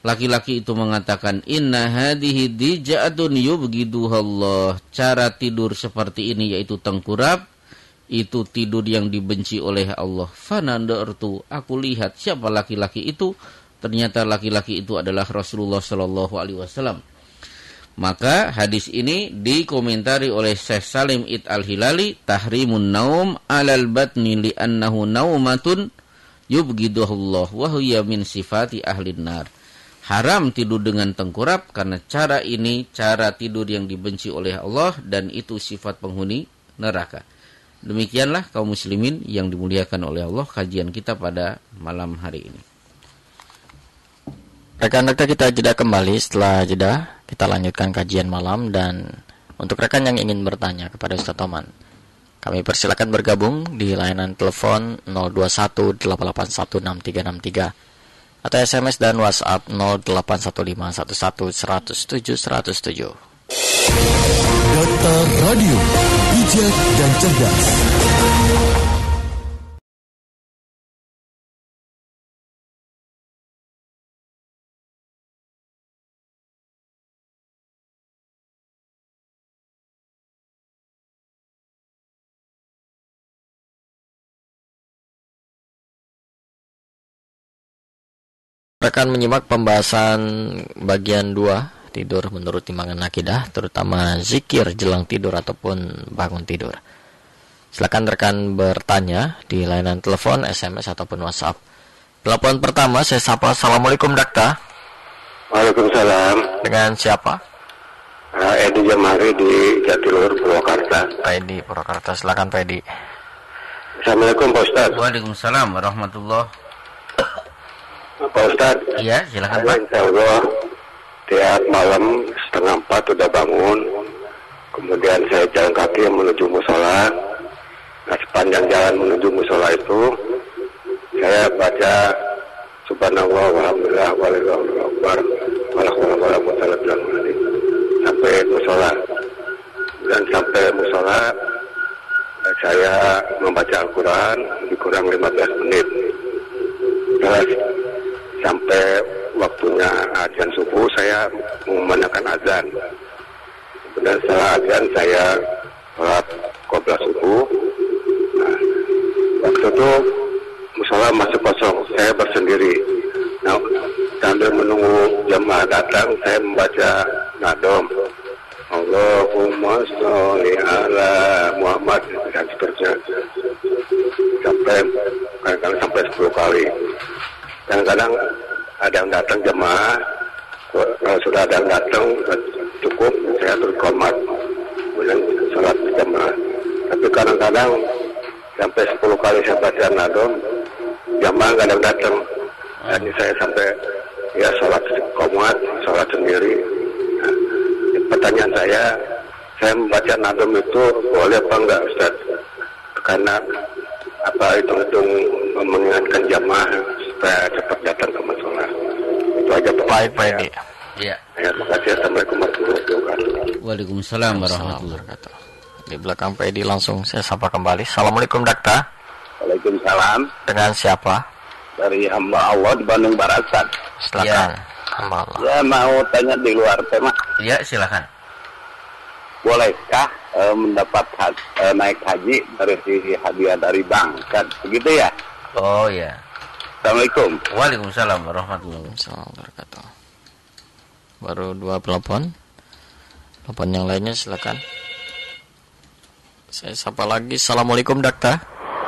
Laki-laki itu mengatakan, inna hadhihi dija'atun yubghiduhallah. Cara tidur seperti ini yaitu tengkurap, itu tidur yang dibenci oleh Allah. Fanandartu, aku lihat siapa laki-laki itu. Ternyata laki-laki itu adalah Rasulullah Shallallahu Alaihi Wasallam. Maka hadis ini dikomentari oleh Syekh Salim Id Al-Hilali, tahrimun naum alal batni li'annahu naumatun yubghiduhullah wa huwa min sifati ahlin nar. Haram tidur dengan tengkurap karena cara ini cara tidur yang dibenci oleh Allah dan itu sifat penghuni neraka. Demikianlah kaum muslimin yang dimuliakan oleh Allah, kajian kita pada malam hari ini. Rekan-rekan, kita jeda kembali. Setelah jeda kita lanjutkan kajian malam. Dan untuk rekan yang ingin bertanya kepada Ustaz Toman, kami persilakan bergabung di layanan telepon 0218816363 atau SMS dan WhatsApp 0815111007. Data Radio, bijak dan cerdas. Rekan menyimak pembahasan bagian 2 tidur menurut timbangan akidah, terutama zikir jelang tidur ataupun bangun tidur. Silakan rekan bertanya di layanan telepon, SMS ataupun WhatsApp. Telepon pertama saya sapa. Assalamualaikum Dakta. Waalaikumsalam. Dengan siapa? Edi Jamari di Jatiluhur, Purwakarta. Pak Edi, Purwakarta. Silakan Pak Edi. Assalamualaikum Pak Ustaz. Waalaikumsalam warahmatullahi. Pak Ustaz. Iya, silakan Pak. Insya Allah tiap malam 3:30 udah bangun. Kemudian saya jalan kaki menuju musola. Nah, sepanjang jalan menuju musola itu saya baca Subhanallah walhamdulillah walillahu akbar sampai musola. Dan sampai musola saya membaca Al-Quran dikurang 15 menit. Terus sampai waktunya azan subuh saya mengumandangkan azan. Kemudian setelah azan saya sholat qobliyah subuh. Nah, waktu itu musola masih kosong, saya bersendiri. Nah, sambil menunggu jamaah datang, saya membaca nadom. Allahumma sholli ala Muhammad dan seterusnya. Kadang-kadang sampai 10 kali. Kadang-kadang ada yang datang jemaah, kalau sudah ada yang datang cukup saya berkomat kemudian sholat jemaah. Tapi kadang-kadang sampai 10 kali saya baca nadom, jemaah nggak ada yang datang. Jadi saya sampai ya sholat komat, sholat sendiri. Nah, pertanyaan saya membaca nadom itu boleh apa enggak Ustaz? Karena apa itu mengingatkan jamaah supaya cepat datang ke musola. Itu aja Baik Pak Edi. Iya. Ya, terima kasih. Assalamualaikum warahmatullahi wabarakatuh. Waalaikumsalam warahmatullahi wabarakatuh. Di belakang Pak Edi langsung saya sapa kembali. Assalamualaikum Dakta. Waalaikumsalam. Dengan siapa? Dari hamba Allah di Bandung Barat, Ustaz. Silakan. Hamba Allah. Ya mau tanya di luar tema. Iya, silakan. bolehkah mendapat naik haji dari hadiah dari bank? Kan begitu ya? Oh ya. Assalamualaikum. Waalaikumsalam warahmatullahi wabarakatuh. Baru 2 telepon. Telepon yang lainnya silakan. Saya sapa lagi. Assalamualaikum Dakta.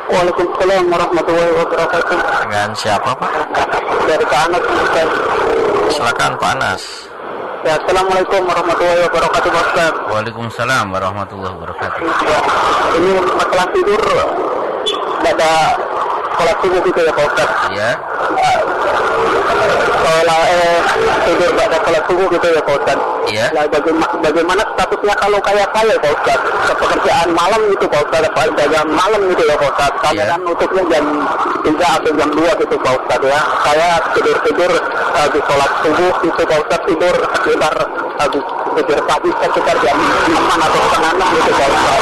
Waalaikumsalam warahmatullahi wabarakatuh. Dengan siapa Pak? Dari Pak Anas. Silakan Pak Anas. Ya, Assalamualaikum warahmatullahi wabarakatuh Pak Ustaz. Waalaikumsalam warahmatullahi wabarakatuh. Ya, ini masalah tidur pada sholat subuh gitu ya Pak Ustaz. Iya. Tidur pada sholat subuh gitu ya Pak Ustaz. Iya. Nah, bagaimana statusnya kalau kayak saya Pak Ustaz? Pekerjaan malam gitu Pak Ustaz, jam malam gitu ya Pak Ustaz. Saya kan nutupnya jam 3 atau jam 2 gitu Pak Ustaz ya. Saya tidur habis sholat subuh gitu Pak Ustaz, tidur sekitar habis tidur pagi sekitar jam 5 atau setengah 6 gitu Pak Ustaz.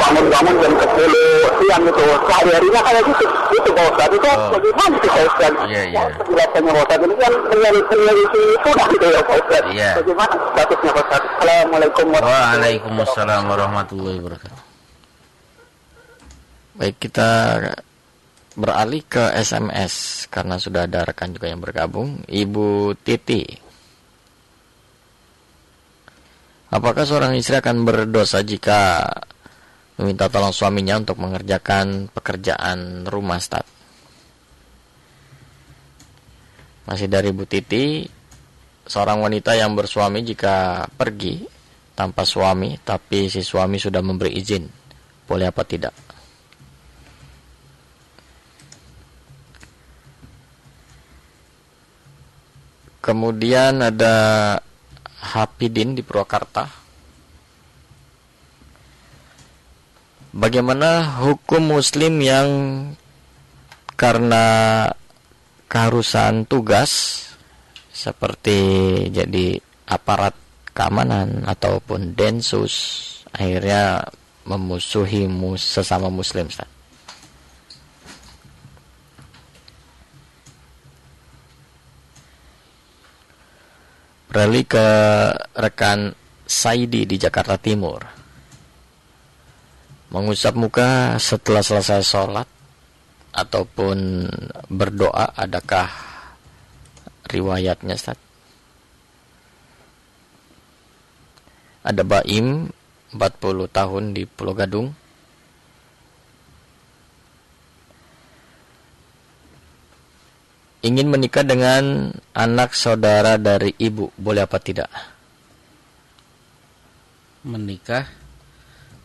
Bangun jam 10 siang gitu. Sehari-harinya kayak gitu Pak Ustaz. Itu bagaimana sih Pak Ustaz? Iya. Penjelasannya Pak Ustaz, ini kan penyelidiki sudah gitu ya Pak Ustaz. Iya. Bagaimana statusnya Pak Ustaz? Assalamualaikum Waalaikumsalam warahmatullahi wabarakatuh. Baik, kita beralih ke SMS karena sudah ada rekan juga yang bergabung. Ibu Titi, apakah seorang istri akan berdosa jika meminta tolong suaminya untuk mengerjakan pekerjaan rumah, Ustaz? Masih dari Bu Titi, seorang wanita yang bersuami jika pergi tanpa suami, tapi si suami sudah memberi izin, boleh apa tidak? Kemudian ada Hapidin di Purwakarta. Bagaimana hukum muslim yang karena keharusan tugas seperti jadi aparat keamanan ataupun densus akhirnya memusuhi sesama muslim, Ustaz? Beralih ke rekan Saidi di Jakarta Timur. Mengusap muka setelah selesai sholat ataupun berdoa, adakah riwayatnya, Ustaz? Ada Baim 40 tahun di Pulau Gadung. Ingin menikah dengan anak saudara dari ibu, boleh apa tidak? Menikah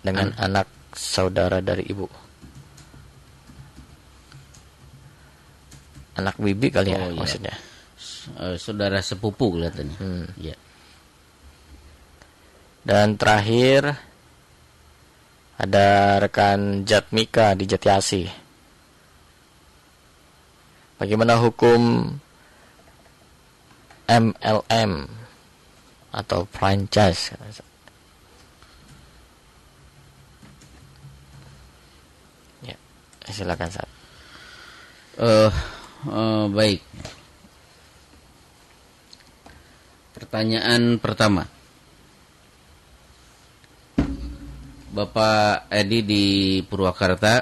dengan anak saudara dari ibu. Anak bibi kali ya, maksudnya. Saudara sepupu kelihatannya. Ya. Dan terakhir ada rekan Jatmika di Jatiasi. Bagaimana hukum MLM atau franchise? Ya, silakan Ustaz. Baik. Pertanyaan pertama. Bapak Edi di Purwakarta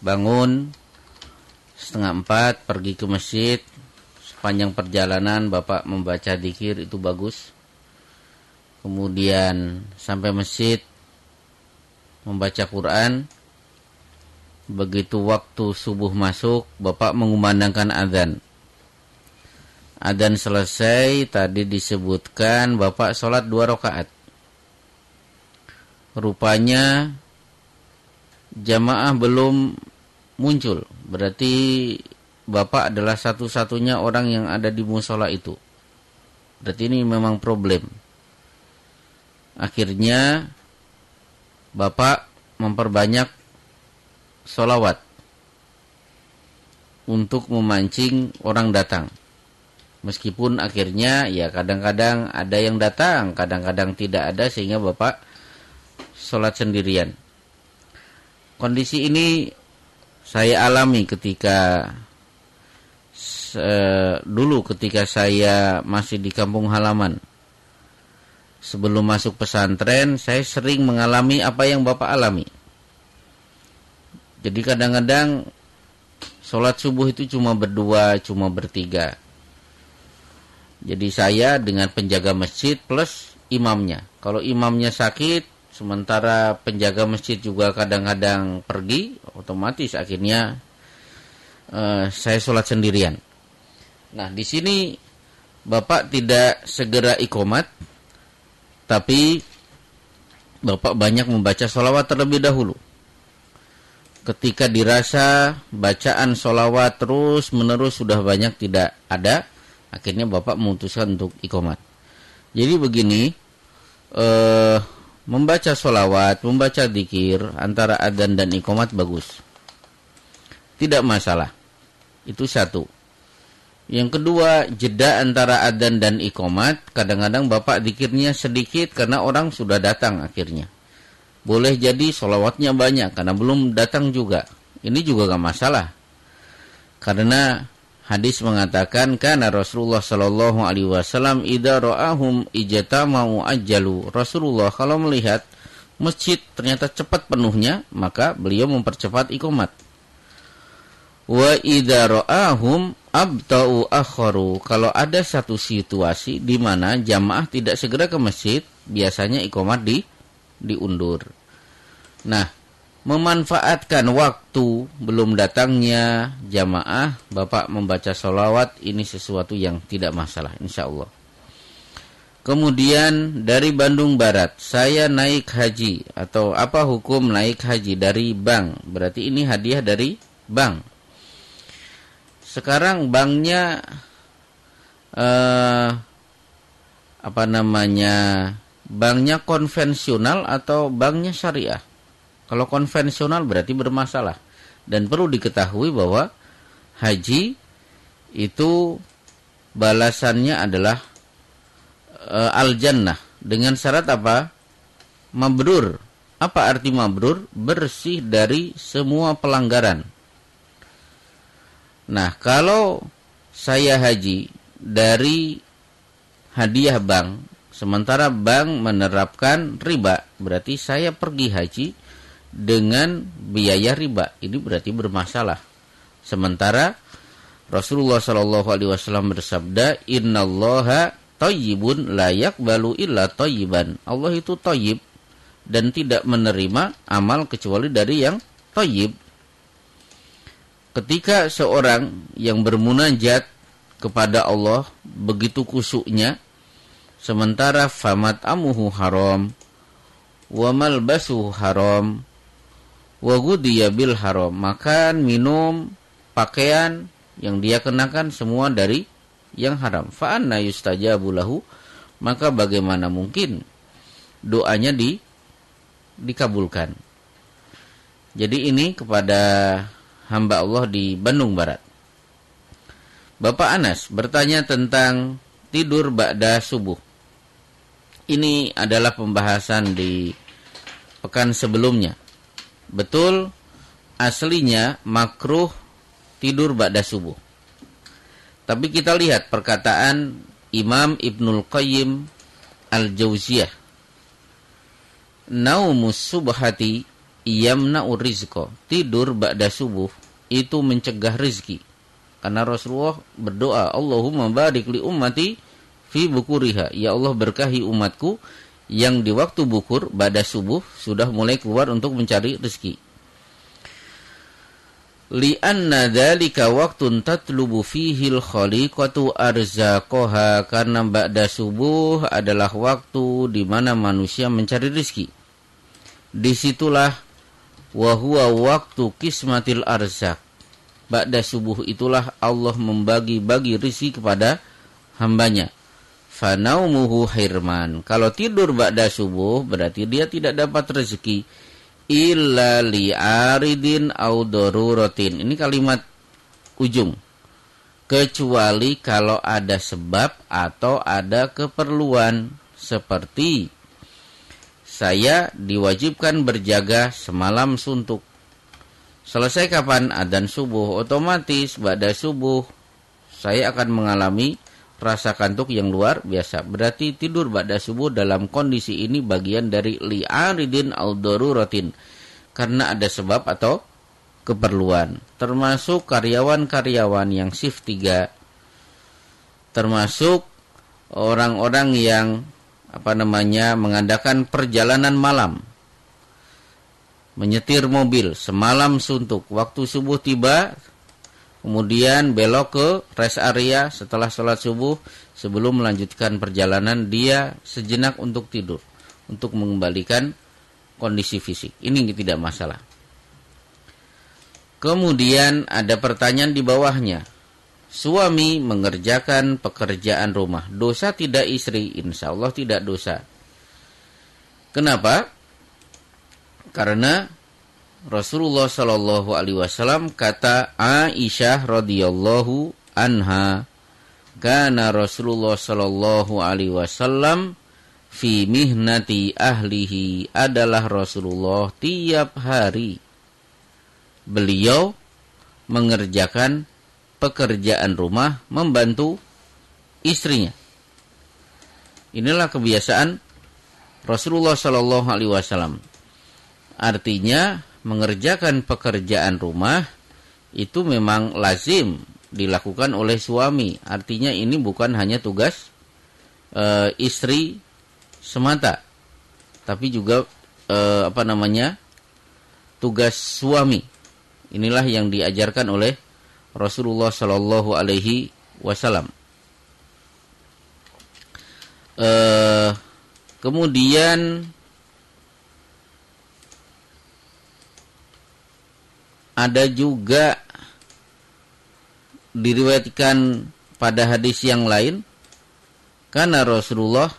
bangun 3:30 pergi ke masjid. Sepanjang perjalanan Bapak membaca dzikir, itu bagus. Kemudian sampai masjid membaca Quran. Begitu waktu subuh masuk, Bapak mengumandangkan adzan. Adzan selesai, tadi disebutkan Bapak sholat 2 rakaat. Rupanya jamaah belum muncul. Berarti Bapak adalah satu-satunya orang yang ada di musola itu. Berarti ini memang problem. Akhirnya Bapak memperbanyak sholawat untuk memancing orang datang. Meskipun akhirnya ya kadang-kadang ada yang datang, kadang-kadang tidak ada, sehingga Bapak sholat sendirian. Kondisi ini saya alami ketika dulu ketika saya masih di kampung halaman, sebelum masuk pesantren, saya sering mengalami apa yang Bapak alami. Jadi kadang-kadang sholat subuh itu cuma berdua, cuma bertiga. Jadi saya dengan penjaga masjid plus imamnya. Kalau imamnya sakit, sementara penjaga masjid juga kadang-kadang pergi, otomatis akhirnya saya sholat sendirian. Nah, di sini Bapak tidak segera iqomat, tapi Bapak banyak membaca sholawat terlebih dahulu. Ketika dirasa bacaan sholawat terus menerus sudah banyak tidak ada, akhirnya Bapak memutuskan untuk iqomat. Jadi begini, membaca sholawat, membaca dzikir antara adzan dan iqomat bagus, tidak masalah. Itu satu. Yang kedua, jeda antara adzan dan iqomat, kadang-kadang Bapak dzikirnya sedikit karena orang sudah datang akhirnya. Boleh jadi sholawatnya banyak karena belum datang juga. Ini juga gak masalah. Karena hadis mengatakan, karena Rasulullah sallallahu alaihi wasallam idza ra'ahum ijtama'u ajjalu. Rasulullah kalau melihat masjid ternyata cepat penuhnya, maka beliau mempercepat iqomat. Wa idza ra'ahum abta'u akharu. Kalau ada satu situasi di mana jamaah tidak segera ke masjid, biasanya iqomat diundur. Nah, memanfaatkan waktu belum datangnya jamaah, Bapak membaca sholawat, ini sesuatu yang tidak masalah, insya Allah. Kemudian dari Bandung Barat, saya naik haji, atau apa hukum naik haji dari bank? Berarti ini hadiah dari bank. Sekarang banknya banknya konvensional atau banknya syariah? Kalau konvensional berarti bermasalah. Dan perlu diketahui bahwa haji itu balasannya adalah al-jannah. Dengan syarat apa? Mabrur. Apa arti mabrur? Bersih dari semua pelanggaran. Nah, kalau saya haji dari hadiah bank, sementara bank menerapkan riba, berarti saya pergi haji dengan biaya riba. Ini berarti bermasalah. Sementara Rasulullah sallallahu alaihi wasallam bersabda, "Innallaha thayyibun la yaqbalu illa thayyiban." Allah itu thayyib dan tidak menerima amal kecuali dari yang thayyib. Ketika seorang yang bermunajat kepada Allah begitu khusyuknya, sementara famat amuhu haram, wa malbasuhu haram, wa gudiya bil haram, makan, minum, pakaian yang dia kenakan semua dari yang haram. Fa anna yustajabu lahu, maka bagaimana mungkin doanya dikabulkan. Jadi ini kepada hamba Allah di Bandung Barat. Bapak Anas bertanya tentang tidur ba'da subuh. Ini adalah pembahasan di pekan sebelumnya. Betul, aslinya makruh tidur ba'da subuh. Tapi kita lihat perkataan Imam Ibnul Qayyim Al-Jauziyah. Naumus subhati yamna'ur rizqa. Tidur ba'da subuh itu mencegah rizki. Karena Rasulullah berdoa, Allahumma barik li ummati fi bukuriha. Ya Allah, berkahi umatku yang di waktu bukur ba'da subuh sudah mulai keluar untuk mencari rezeki. Li'anna dzalika waqtun tatlubu fihi al-khaliqatu arzaqaha. Karena ba'da subuh adalah waktu di mana manusia mencari rezeki. Disitulah wa huwa waqtu qismatil arzaq. Ba'da subuh itulah Allah membagi-bagi rezeki kepada hambanya. Fanaumuhu hirman. Kalau tidur ba'da subuh berarti dia tidak dapat rezeki. Illa li'aridin au daruratin. Ini kalimat ujung. Kecuali kalau ada sebab atau ada keperluan. Seperti saya diwajibkan berjaga semalam suntuk. Selesai kapan? Adzan subuh. Otomatis ba'da subuh saya akan mengalami rasa kantuk yang luar biasa. Berarti tidur ba'da subuh dalam kondisi ini bagian dari li'aridin al-daruratin, karena ada sebab atau keperluan. Termasuk karyawan-karyawan yang shift 3, termasuk orang-orang yang mengadakan perjalanan malam, menyetir mobil semalam suntuk, waktu subuh tiba kemudian belok ke rest area setelah sholat subuh, sebelum melanjutkan perjalanan dia sejenak untuk tidur, untuk mengembalikan kondisi fisik. Ini tidak masalah. Kemudian ada pertanyaan di bawahnya. Suami mengerjakan pekerjaan rumah, dosa tidak istri? Insya Allah tidak dosa. Kenapa? Karena Rasulullah Shallallahu Alaihi Wasallam, kata Aisyah radhiyallahu anha, kana Rasulullah Shallallahu Alaihi Wasallam fi mihnati ahlihi, adalah Rasulullah tiap hari beliau mengerjakan pekerjaan rumah, membantu istrinya. Inilah kebiasaan Rasulullah Shallallahu Alaihi Wasallam. Artinya mengerjakan pekerjaan rumah itu memang lazim dilakukan oleh suami. Artinya ini bukan hanya tugas istri semata, tapi juga tugas suami. Inilah yang diajarkan oleh Rasulullah Shallallahu Alaihi Wasallam. Kemudian ada juga diriwayatkan pada hadis yang lain, karena Rasulullah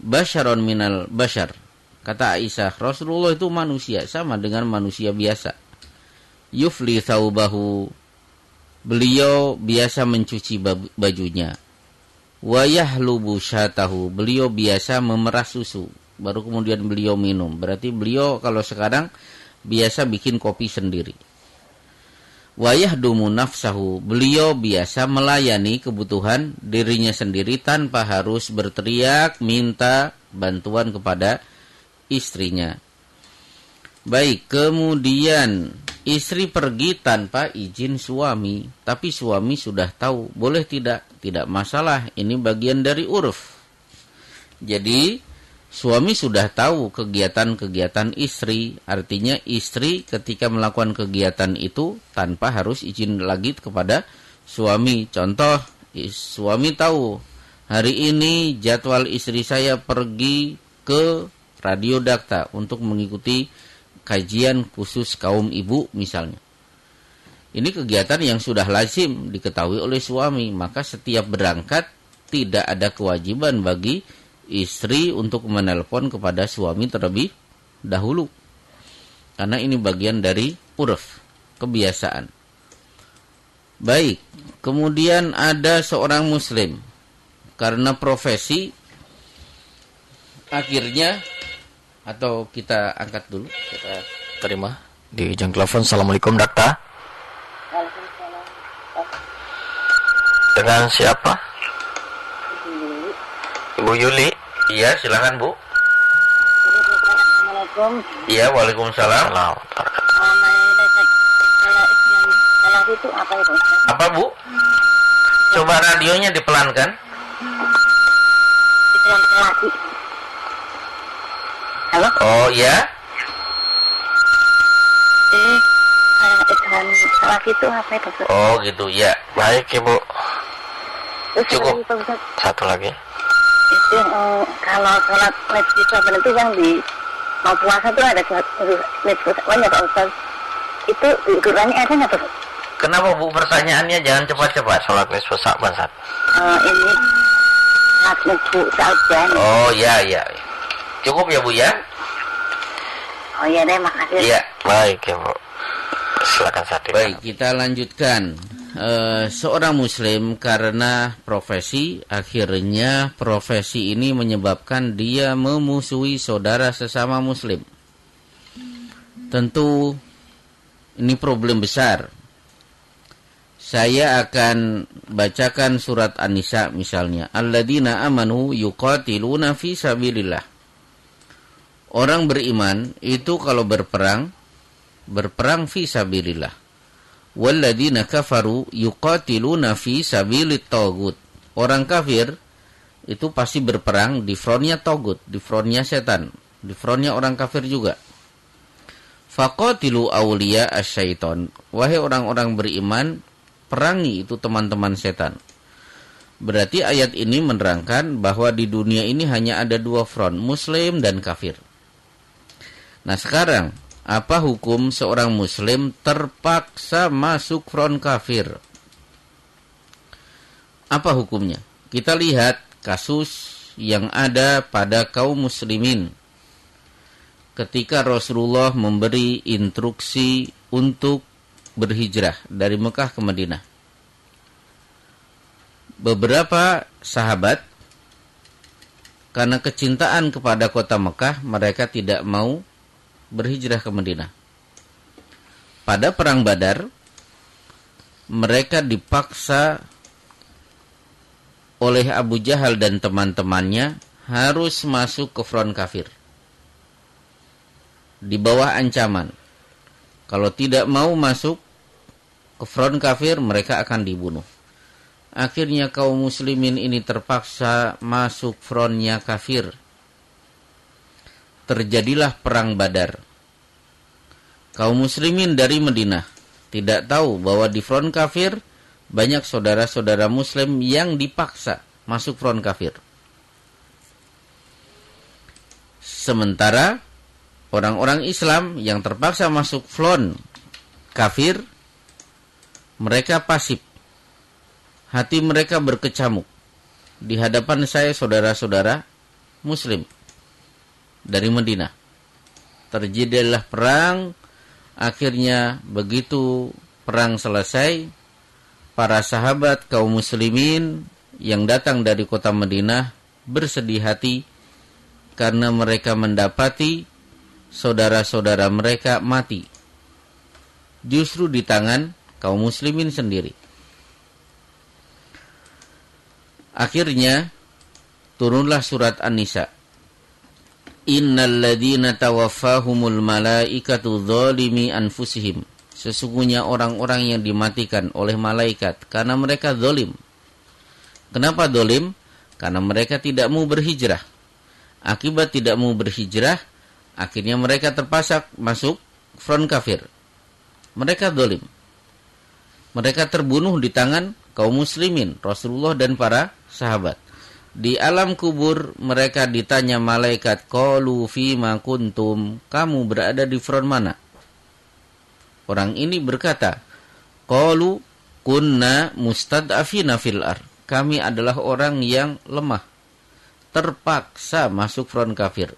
basyaron minal basyar. Kata Aisyah, Rasulullah itu manusia, sama dengan manusia biasa. Yufli thawbahu, beliau biasa mencuci bajunya. Wa yahlubu syatahu, beliau biasa memerah susu, baru kemudian beliau minum. Berarti beliau kalau sekarang biasa bikin kopi sendiri. Wa yahdumu nafsahu, beliau biasa melayani kebutuhan dirinya sendiri tanpa harus berteriak minta bantuan kepada istrinya. Baik, kemudian istri pergi tanpa izin suami, tapi suami sudah tahu, boleh tidak? Tidak masalah, ini bagian dari uruf. Jadi suami sudah tahu kegiatan-kegiatan istri, artinya istri ketika melakukan kegiatan itu tanpa harus izin lagi kepada suami. Contoh, suami tahu hari ini jadwal istri saya pergi ke Radio Dakta untuk mengikuti kajian khusus kaum ibu misalnya. Ini kegiatan yang sudah lazim diketahui oleh suami, maka setiap berangkat tidak ada kewajiban bagi istri untuk menelpon kepada suami terlebih dahulu. Karena ini bagian dari uruf, kebiasaan. Baik, kemudian ada seorang muslim, karena profesi akhirnya, atau kita angkat dulu, kita Terima di ujung telepon. Assalamualaikum Dakta. Waalaikumsalam. Dengan siapa? Ibu Yuli. Iya, silakan Bu. Assalamualaikum. Iya, waalaikumsalam. Salam. Salah itu apa itu? Apa Bu? Coba radionya dipelankan. Itu yang laki. Halo? Oh iya. Salah itu apa itu? Oh gitu ya. Baik Ibu. Terus Cukup. Satu lagi. Itu kalau sholat masjid saban itu yang di mau puasa tuh ada masjid banyak Pak Ustaz. Itu ukurannya ada nggak Pak? Kenapa Bu pertanyaannya? Jangan cepat-cepat. Sholat nisfu Sa'ban saat. Ini sholat masjid saban. Oh iya iya. Cukup ya Bu ya? Oh iya deh, makasih. Iya. Baik Ibu. Silakan saat. Baik, kita lanjutkan. Seorang muslim karena profesi, akhirnya profesi ini menyebabkan dia memusuhi saudara sesama muslim. Tentu ini problem besar. saya akan bacakan surat An-Nisa misalnya. Alladzina amanu yuqatiluna fi sabilillah. Orang beriman itu kalau berperang fi sabilillah. Walladzina kafaru yuqatiluna fi sabilit taghut. Orang kafir itu pasti berperang di frontnya taghut, di frontnya setan, di frontnya orang kafir juga. Faqatilu awliya asyaiton. Wahai orang-orang beriman, perangi itu teman-teman setan. Berarti ayat ini menerangkan bahwa di dunia ini hanya ada dua front, muslim dan kafir. Nah sekarang, apa hukum seorang muslim terpaksa masuk front kafir? Apa hukumnya? Kita lihat kasus yang ada pada kaum muslimin ketika Rasulullah memberi instruksi untuk berhijrah dari Mekah ke Madinah. Beberapa sahabat karena kecintaan kepada kota Mekah, mereka tidak mau berhijrah ke Madinah. Pada perang Badar, mereka dipaksa oleh Abu Jahal dan teman-temannya harus masuk ke front kafir. Di bawah ancaman, kalau tidak mau masuk ke front kafir, mereka akan dibunuh. Akhirnya kaum muslimin ini terpaksa masuk frontnya kafir. Terjadilah perang Badar. Kaum muslimin dari Madinah tidak tahu bahwa di front kafir banyak saudara-saudara muslim yang dipaksa masuk front kafir. Sementara orang-orang Islam yang terpaksa masuk front kafir, mereka pasif. Hati mereka berkecamuk. Di hadapan saya saudara-saudara muslim dari Madinah. Terjadilah perang. Akhirnya begitu perang selesai, para sahabat kaum muslimin yang datang dari kota Madinah bersedih hati karena mereka mendapati saudara-saudara mereka mati justru di tangan kaum muslimin sendiri. Akhirnya turunlah surat An-Nisa. Innal ladzina tawaffahumul malaikatu dzalimi anfusihim. Sesungguhnya orang-orang yang dimatikan oleh malaikat karena mereka zalim. Kenapa zalim? Karena mereka tidak mau berhijrah. Akibat tidak mau berhijrah, akhirnya mereka terpaksa masuk front kafir. Mereka zalim. Mereka terbunuh di tangan kaum muslimin, Rasulullah dan para sahabat. Di alam kubur mereka ditanya malaikat, qalu fima kuntum, kamu berada di front mana? Orang ini berkata, qalu kunna mustad'afina fil ard. Kami adalah orang yang lemah, terpaksa masuk front kafir.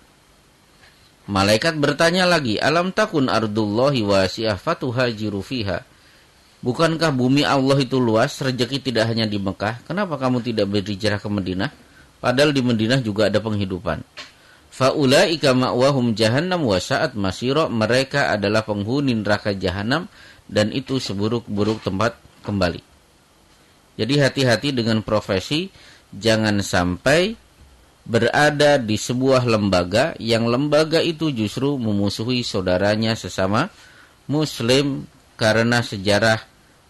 Malaikat bertanya lagi, alam takun ardullahi wasi'ah fatuhajiru fiha. Bukankah bumi Allah itu luas, rezeki tidak hanya di Mekah? Kenapa kamu tidak berhijrah ke Madinah? Padahal di Madinah juga ada penghidupan. Faulaika ma'wahum jahannam wa sa'at masira. Mereka adalah penghuni neraka jahanam dan itu seburuk-buruk tempat kembali. Jadi hati-hati dengan profesi, jangan sampai berada di sebuah lembaga yang lembaga itu justru memusuhi saudaranya sesama muslim, karena sejarah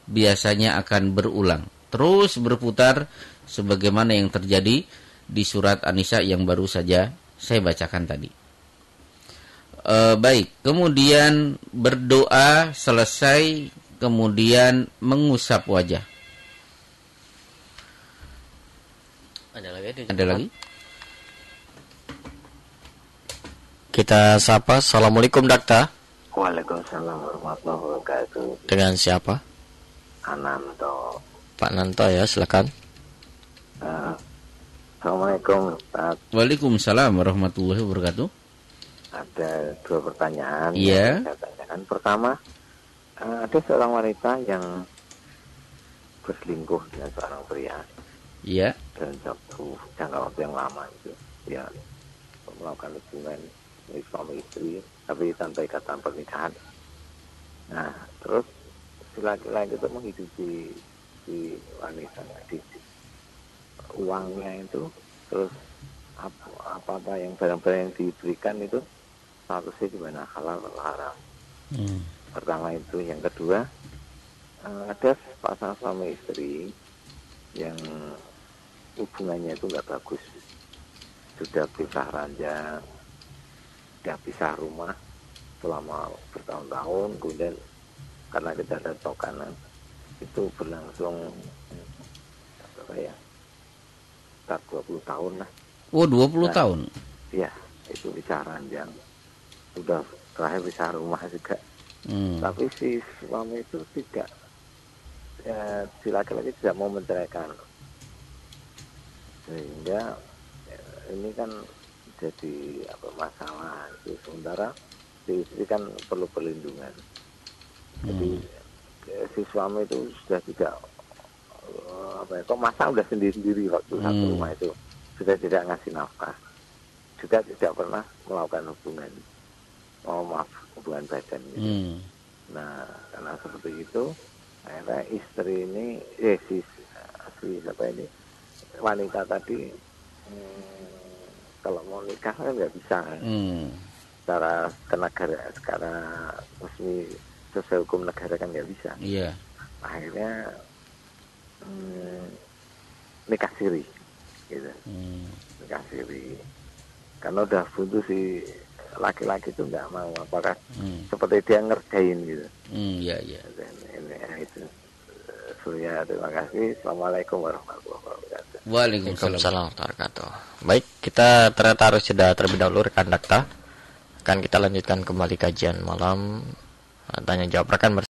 biasanya akan berulang, terus berputar sebagaimana yang terjadi di surat An-Nisa yang baru saja saya bacakan tadi. Baik, kemudian berdoa selesai, kemudian mengusap wajah. Ada lagi? Kita sapa. Assalamualaikum Dakta. Waalaikumsalam warahmatullahi wabarakatuh. Dengan siapa? Ananto. Pak Nanto ya, silakan. Assalamualaikum Ustaz. Waalaikumsalam warahmatullahi wabarakatuh. Ada dua pertanyaan. Iya. Yang saya tanyakan. Pertama, ada seorang wanita yang berselingkuh dengan seorang pria. Iya. Dan jangka waktu yang lama itu, dia melakukan hubungan suami istri, tapi tanpa ikatan pernikahan. Nah, terus si laki-laki itu menghidupi si wanita tadi. Uangnya itu, terus apa yang barang-barang yang diberikan itu statusnya gimana, halal atau haram. Pertama itu. Yang kedua, ada pasangan suami istri yang hubungannya itu nggak bagus, sudah pisah ranjang, sudah pisah rumah selama bertahun-tahun, kemudian karena tidak ada tokanan itu berlangsung apa ya, sekitar 20 tahun lah. Oh, 20 tahun? Iya, itu pisah ranjang, sudah terakhir pisah rumah juga. Tapi si suami itu tidak, si laki-laki tidak mau menceraikan, sehingga ini kan jadi masalah itu. Sementara si istri kan perlu perlindungan. Jadi si suami itu sudah tidak kok masa udah sendiri-sendiri waktu satu rumah itu, sudah tidak ngasih nafkah, juga tidak pernah melakukan hubungan badan gitu. Nah, karena seperti itu akhirnya istri ini si siapa ini wanita tadi kalau mau nikah kan nggak bisa kan? Secara resmi sesuai hukum negara kan nggak bisa. Akhirnya nikah siri gitu. Nikah siri karena udah buntu si laki-laki itu nggak mau, apakah seperti dia ngerjain gitu. Iya. Ini itu. Surya, terima kasih. Assalamualaikum warahmatullahi wabarakatuh. Waalaikumsalam warahmatullahi wabarakatuh. Baik, kita ternyata harus jeda terlebih dahulu rekan Dakta. Akan kita lanjutkan kembali kajian malam tanya jawab rekan bersama.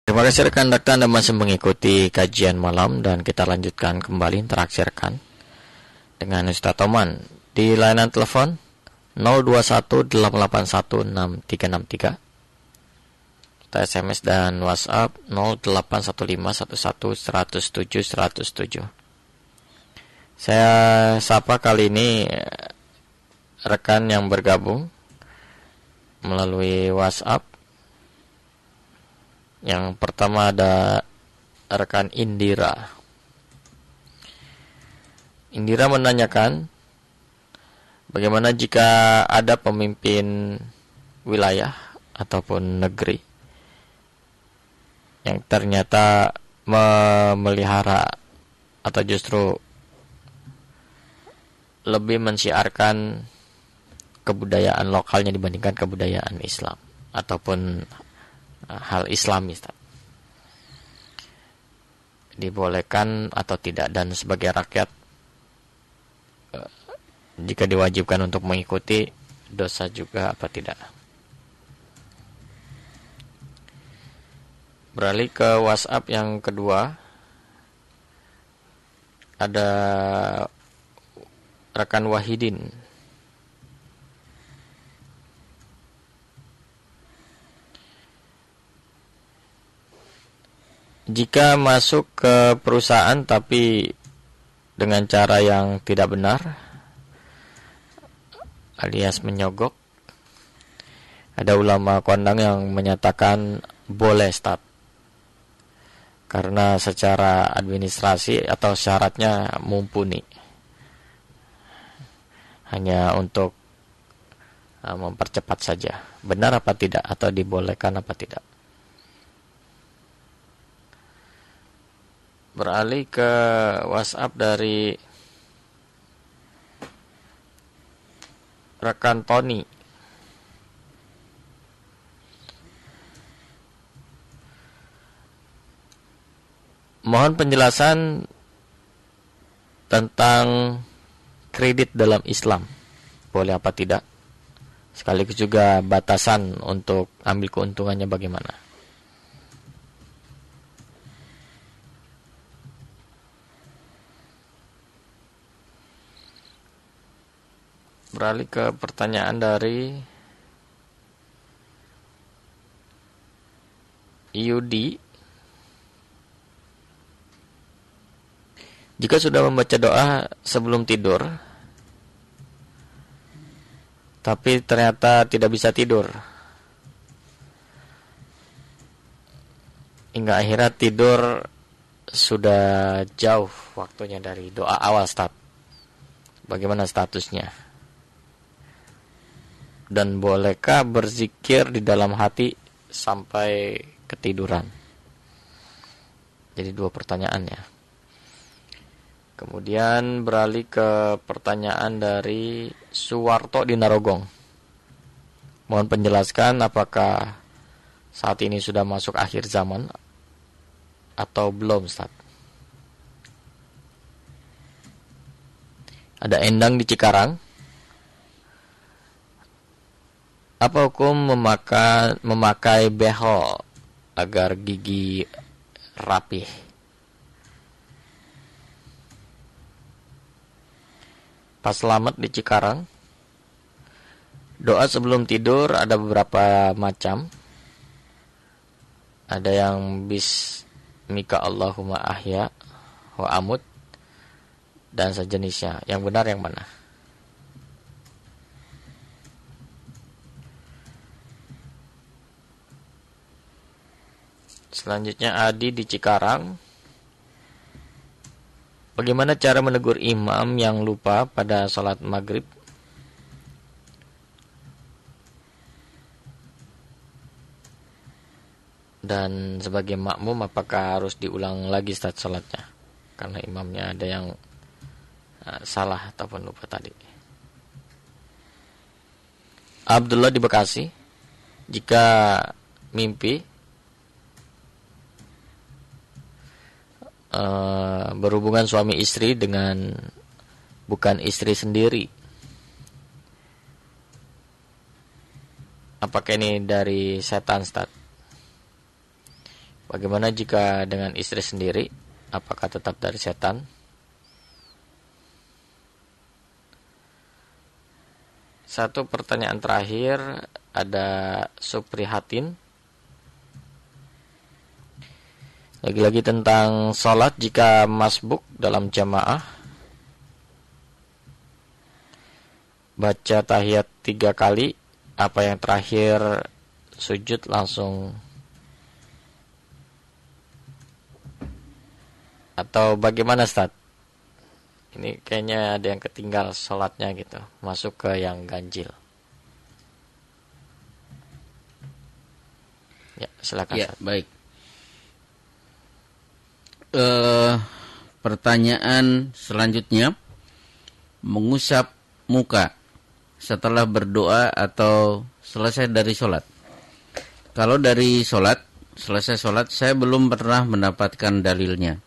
Terima kasih rekan Dakta, Anda masih mengikuti kajian malam dan kita lanjutkan kembali interaksi rekan dengan Ustaz Toman di layanan telepon 0218816363, atau SMS dan WhatsApp 081511107107. Saya sapa kali ini rekan yang bergabung melalui WhatsApp. Yang pertama ada rekan Indira. Indira menanyakan, bagaimana jika ada pemimpin wilayah ataupun negeri yang ternyata memelihara atau justru lebih mensiarkan kebudayaan lokalnya dibandingkan kebudayaan Islam ataupun hal Islami, Ustaz. Dibolehkan atau tidak, dan sebagai rakyat jika diwajibkan untuk mengikuti, dosa juga apa tidak? Beralih ke WhatsApp yang kedua, ada rekan Wahidin. Jika masuk ke perusahaan tapi dengan cara yang tidak benar, alias menyogok, ada ulama kondang yang menyatakan boleh, Ustaz, karena secara administrasi atau syaratnya mumpuni, hanya untuk mempercepat saja. Benar apa tidak, atau dibolehkan apa tidak? Beralih ke WhatsApp dari rekan Tony. Mohon penjelasan tentang kredit dalam Islam. Boleh apa tidak? Sekaligus juga batasan untuk ambil keuntungannya bagaimana? Beralih ke pertanyaan dari Yudi. Jika sudah membaca doa sebelum tidur, tapi ternyata tidak bisa tidur, hingga akhirnya tidur sudah jauh waktunya dari doa awal start. Bagaimana statusnya? Dan bolehkah berzikir di dalam hati sampai ketiduran? Jadi 2 pertanyaannya. Kemudian beralih ke pertanyaan dari Suwarto di Narogong. Mohon penjelaskan apakah saat ini sudah masuk akhir zaman atau belum, Ustaz? Ada Endang di Cikarang. Apa hukum memakai behel agar gigi rapih? Pak Slamet di Cikarang. Doa sebelum tidur ada beberapa macam. Ada yang bismika Allahumma ahya wa amut dan sejenisnya. Yang benar yang mana? Selanjutnya Adi di Cikarang. Bagaimana cara menegur imam yang lupa pada sholat maghrib? Dan sebagai makmum apakah harus diulang lagi start sholatnya? Karena imamnya ada yang salah ataupun lupa tadi. Abdullah di Bekasi. Jika mimpi berhubungan suami istri dengan bukan istri sendiri, apakah ini dari setan, Ustaz? Bagaimana jika dengan istri sendiri, apakah tetap dari setan? Satu pertanyaan terakhir ada Suprihatin. Lagi-lagi tentang sholat jika masbuk dalam jamaah, baca tahiyat 3 kali, apa yang terakhir sujud langsung, atau bagaimana, Ustaz? Ini kayaknya ada yang ketinggal sholatnya gitu, masuk ke yang ganjil. Ya, silakan. Ya, Ustaz. Baik. Pertanyaan selanjutnya, mengusap muka setelah berdoa atau selesai dari sholat. Kalau dari sholat, selesai sholat, saya belum pernah mendapatkan dalilnya.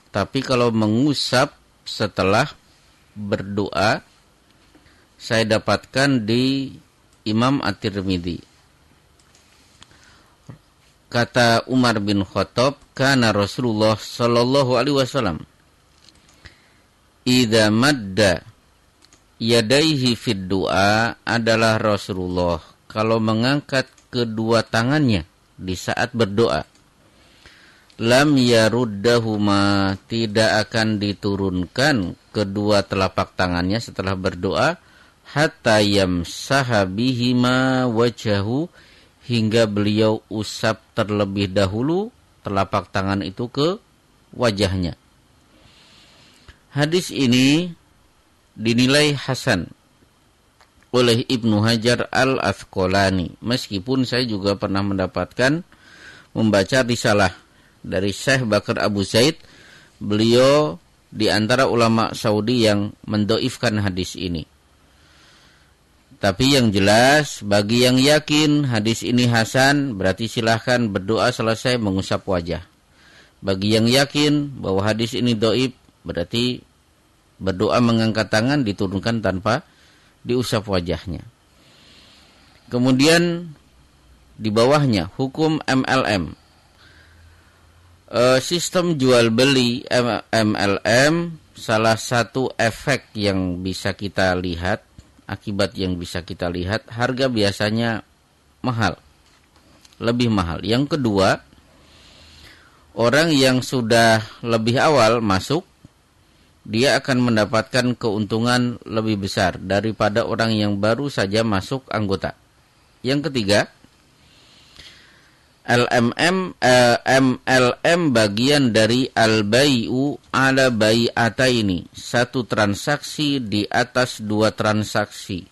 Tapi kalau mengusap setelah berdoa, saya dapatkan di Imam At-Tirmidzi. Kata Umar bin Khattab, kana Rasulullah sallallahu alaihi wasallam idza madda yadaihi fid du'a, adalah Rasulullah kalau mengangkat kedua tangannya di saat berdoa, lam yaruddahuma, tidak akan diturunkan kedua telapak tangannya setelah berdoa, hatta yamsaha bihima wajahu, hingga beliau usap terlebih dahulu telapak tangan itu ke wajahnya. Hadis ini dinilai hasan oleh Ibnu Hajar Al-Asqalani, meskipun saya juga pernah membaca risalah dari Syekh Bakar Abu Zaid. Beliau di antara ulama Saudi yang mendoifkan hadis ini. Tapi yang jelas, bagi yang yakin hadis ini hasan, berarti silahkan berdoa selesai mengusap wajah. Bagi yang yakin bahwa hadis ini doib, berarti berdoa mengangkat tangan diturunkan tanpa diusap wajahnya. Kemudian di bawahnya hukum MLM. Sistem jual beli MLM, salah satu efek yang bisa kita lihat, akibat yang bisa kita lihat, harga biasanya mahal, lebih mahal. Yang kedua, orang yang sudah lebih awal masuk dia akan mendapatkan keuntungan lebih besar daripada orang yang baru saja masuk anggota. Yang ketiga, MLM bagian dari al-bai'u ala bai'ataini, satu transaksi di atas dua transaksi.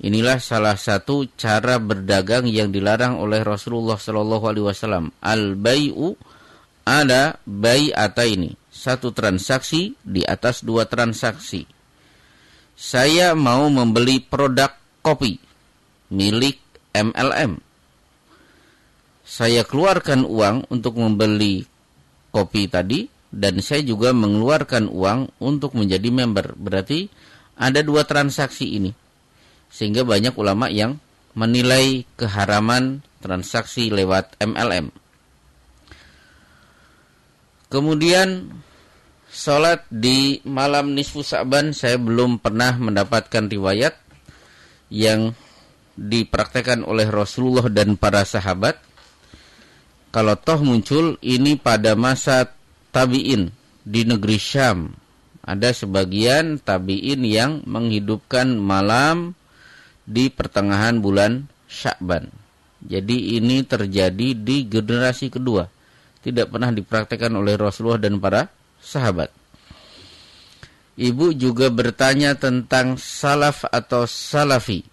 Inilah salah satu cara berdagang yang dilarang oleh Rasulullah SAW. Al-bai'u ala bai'ataini, satu transaksi di atas dua transaksi. Saya mau membeli produk kopi milik MLM. Saya keluarkan uang untuk membeli kopi tadi, dan saya juga mengeluarkan uang untuk menjadi member. Berarti ada dua transaksi ini. Sehingga banyak ulama yang menilai keharaman transaksi lewat MLM. Kemudian sholat di malam nisfu Sa'ban, saya belum pernah mendapatkan riwayat yang dipraktekkan oleh Rasulullah dan para sahabat. Kalau toh muncul ini pada masa tabi'in di negeri Syam. Ada sebagian tabi'in yang menghidupkan malam di pertengahan bulan Sya'ban. Jadi ini terjadi di generasi kedua. Tidak pernah dipraktekkan oleh Rasulullah dan para sahabat. Ibu juga bertanya tentang salaf atau salafi.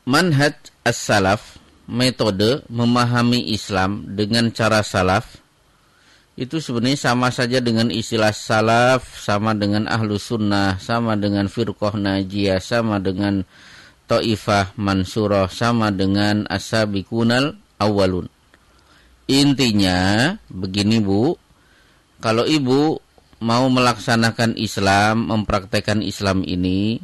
Manhaj as-salaf, metode memahami Islam dengan cara salaf, itu sebenarnya sama saja dengan istilah salaf, sama dengan ahlu sunnah, sama dengan firqah najiyah, sama dengan ta'ifah mansurah, sama dengan as-sabiqunal awwalun. Intinya begini Bu, kalau ibu mau melaksanakan Islam, mempraktekkan Islam ini,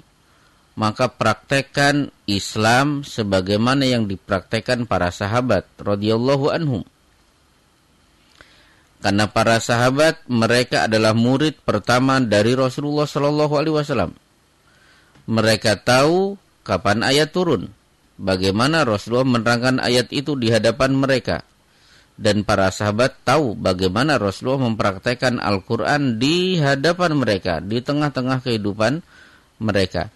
maka praktekkan Islam sebagaimana yang dipraktekkan para sahabat radhiyallahu anhum. Karena para sahabat mereka adalah murid pertama dari Rasulullah sallallahu alaihi wasallam. Mereka tahu kapan ayat turun, bagaimana Rasulullah menerangkan ayat itu di hadapan mereka. Dan para sahabat tahu bagaimana Rasulullah mempraktekkan Al-Qur'an di hadapan mereka, di tengah-tengah kehidupan mereka.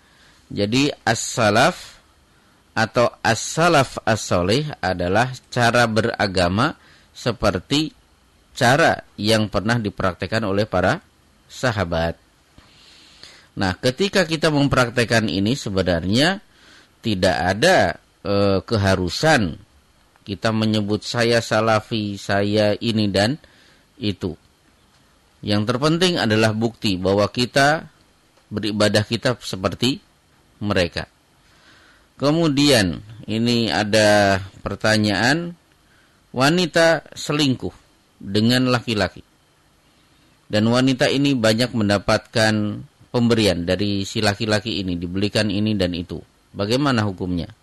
Jadi as-salaf atau as-salaf as-solih adalah cara beragama seperti cara yang pernah dipraktekkan oleh para sahabat. Nah, ketika kita mempraktekkan ini sebenarnya tidak ada keharusan kita menyebut saya salafi, saya ini dan itu. Yang terpenting adalah bukti bahwa kita beribadah kita seperti mereka. Kemudian ini ada pertanyaan, wanita selingkuh dengan laki-laki, dan wanita ini banyak mendapatkan pemberian dari si laki-laki ini, dibelikan ini dan itu. Bagaimana hukumnya?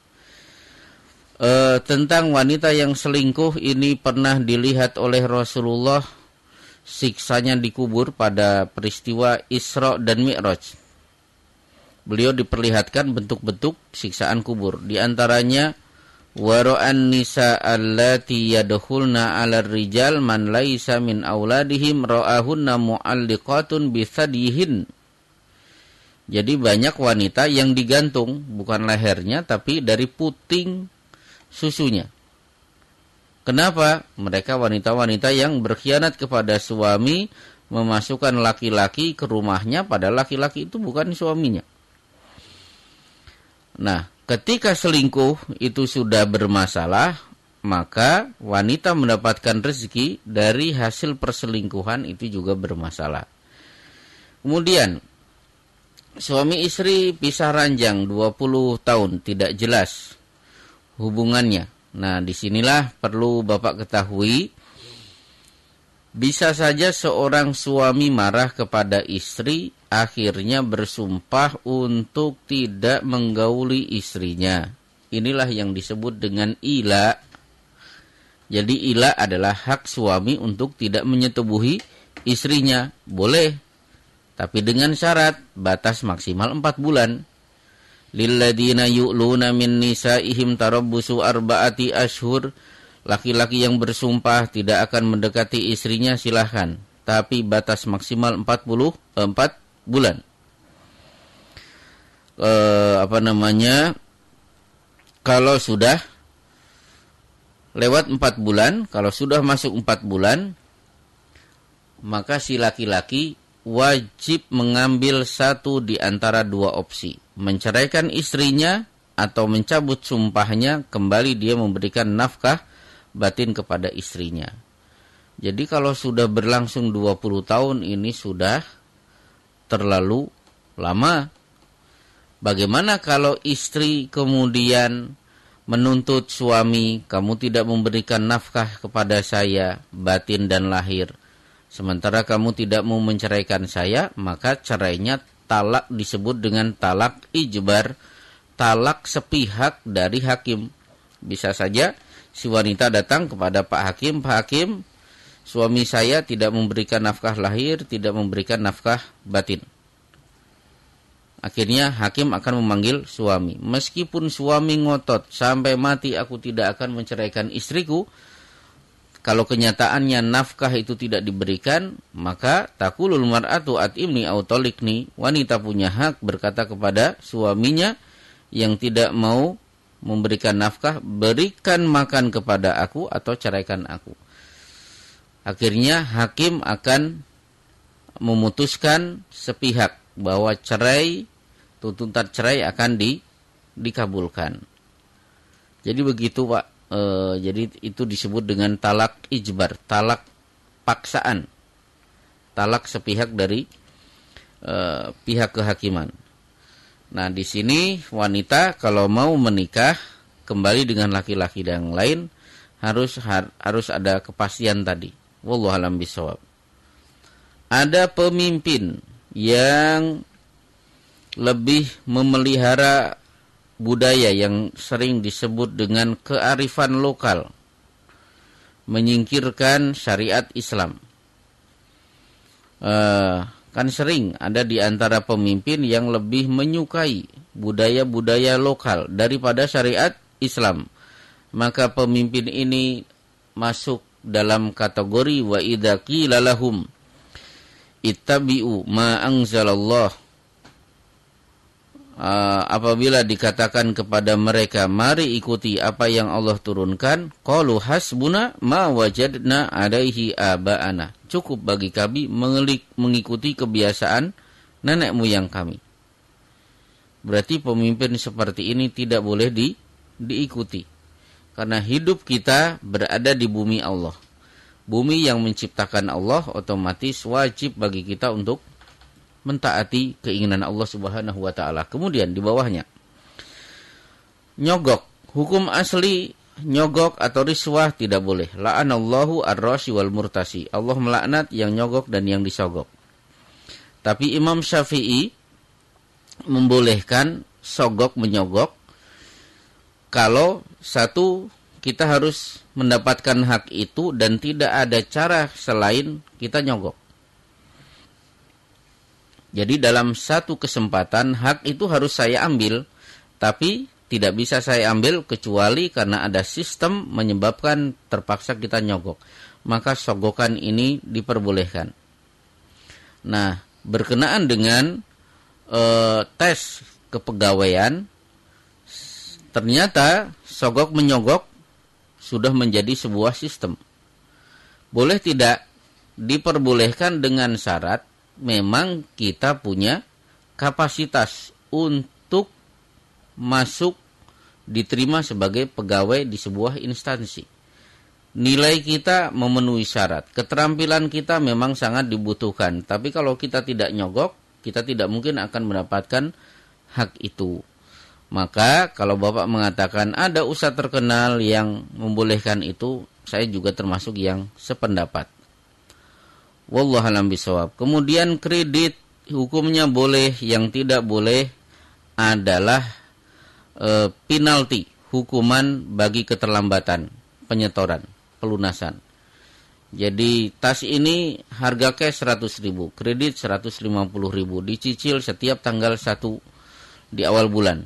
Tentang wanita yang selingkuh ini pernah dilihat oleh Rasulullah siksanya dikubur pada peristiwa Isra dan Mi'raj. Beliau diperlihatkan bentuk-bentuk siksaan kubur. Di antaranya wara'an nisa allati yadkhulna 'alar rijal man laisa min auladihim ra'ahunna mu'alliqatun bi thadihin. Jadi banyak wanita yang digantung bukan lehernya tapi dari puting susunya. Kenapa? Mereka wanita-wanita yang berkhianat kepada suami, memasukkan laki-laki ke rumahnya padahal laki-laki itu bukan suaminya. Nah, ketika selingkuh itu sudah bermasalah, maka wanita mendapatkan rezeki dari hasil perselingkuhan itu juga bermasalah. Kemudian, suami istri pisah ranjang 20 tahun, tidak jelas hubungannya. Nah, disinilah perlu Bapak ketahui, bisa saja seorang suami marah kepada istri, akhirnya bersumpah untuk tidak menggauli istrinya. Inilah yang disebut dengan ila. Jadi ila adalah hak suami untuk tidak menyetubuhi istrinya. Boleh, tapi dengan syarat batas maksimal 4 bulan. Lilladina yu'luna min nisaihim tarabbusu arba'ati ashhur. Laki-laki yang bersumpah tidak akan mendekati istrinya silahkan, tapi batas maksimal 4 bulan. Kalau sudah lewat 4 bulan, kalau sudah masuk 4 bulan, maka si laki-laki wajib mengambil satu di antara dua opsi. Menceraikan istrinya atau mencabut sumpahnya, kembali dia memberikan nafkah batin kepada istrinya. Jadi kalau sudah berlangsung 20 tahun ini sudah terlalu lama. Bagaimana kalau istri kemudian menuntut suami, kamu tidak memberikan nafkah kepada saya, batin dan lahir, sementara kamu tidak mau menceraikan saya, maka cerainya talak disebut dengan talak ijbar, talak sepihak dari hakim. Bisa saja si wanita datang kepada Pak Hakim, Pak Hakim, suami saya tidak memberikan nafkah lahir, tidak memberikan nafkah batin. Akhirnya hakim akan memanggil suami. Meskipun suami ngotot, sampai mati aku tidak akan menceraikan istriku, kalau kenyataannya nafkah itu tidak diberikan, maka taqulul mar'atu at'imni aw talikni, wanita punya hak berkata kepada suaminya yang tidak mau memberikan nafkah, berikan makan kepada aku atau ceraikan aku. Akhirnya hakim akan memutuskan sepihak bahwa tuntutan cerai akan dikabulkan. Jadi begitu Pak. Jadi itu disebut dengan talak ijbar, talak paksaan, talak sepihak dari pihak kehakiman. Nah di sini wanita kalau mau menikah kembali dengan laki-laki yang lain harus ada kepastian tadi. Wallahu a'lam bishawab. Ada pemimpin yang lebih memelihara budaya yang sering disebut dengan kearifan lokal, menyingkirkan syariat Islam. Kan sering ada di antara pemimpin yang lebih menyukai budaya-budaya lokal daripada syariat Islam. Maka pemimpin ini masuk dalam kategori wa idza qila lahum ittabi'u ma anzalallah. Apabila dikatakan kepada mereka, mari ikuti apa yang Allah turunkan, qalu hasbuna ma wajadna alaihi aba'ana. Cukup bagi kami mengikuti kebiasaan nenek moyang kami. Berarti pemimpin seperti ini tidak boleh diikuti. Karena hidup kita berada di bumi Allah. Bumi yang menciptakan Allah, otomatis wajib bagi kita untuk mentaati keinginan Allah Subhanahu wa taala. Kemudian di bawahnya nyogok, hukum asli nyogok atau riswah tidak boleh. La'anallahu ar-rashi wal murtasi. Allah melaknat yang nyogok dan yang disogok. Tapi Imam Syafi'i membolehkan sogok menyogok kalau satu, kita harus mendapatkan hak itu dan tidak ada cara selain kita nyogok. Jadi dalam satu kesempatan hak itu harus saya ambil, tapi tidak bisa saya ambil kecuali karena ada sistem menyebabkan terpaksa kita nyogok. Maka sogokan ini diperbolehkan. Nah, berkenaan dengan tes kepegawaian, ternyata sogok menyogok sudah menjadi sebuah sistem. Boleh tidak? Diperbolehkan dengan syarat memang kita punya kapasitas untuk masuk diterima sebagai pegawai di sebuah instansi. Nilai kita memenuhi syarat. Keterampilan kita memang sangat dibutuhkan. Tapi kalau kita tidak nyogok, kita tidak mungkin akan mendapatkan hak itu. Maka kalau Bapak mengatakan ada ustadz terkenal yang membolehkan itu, saya juga termasuk yang sependapat. Wallahu a'lam bishawab. Kemudian kredit hukumnya boleh, yang tidak boleh adalah penalti, hukuman bagi keterlambatan penyetoran, pelunasan. Jadi tas ini harga cash 100.000, kredit 150.000, dicicil setiap tanggal 1 di awal bulan.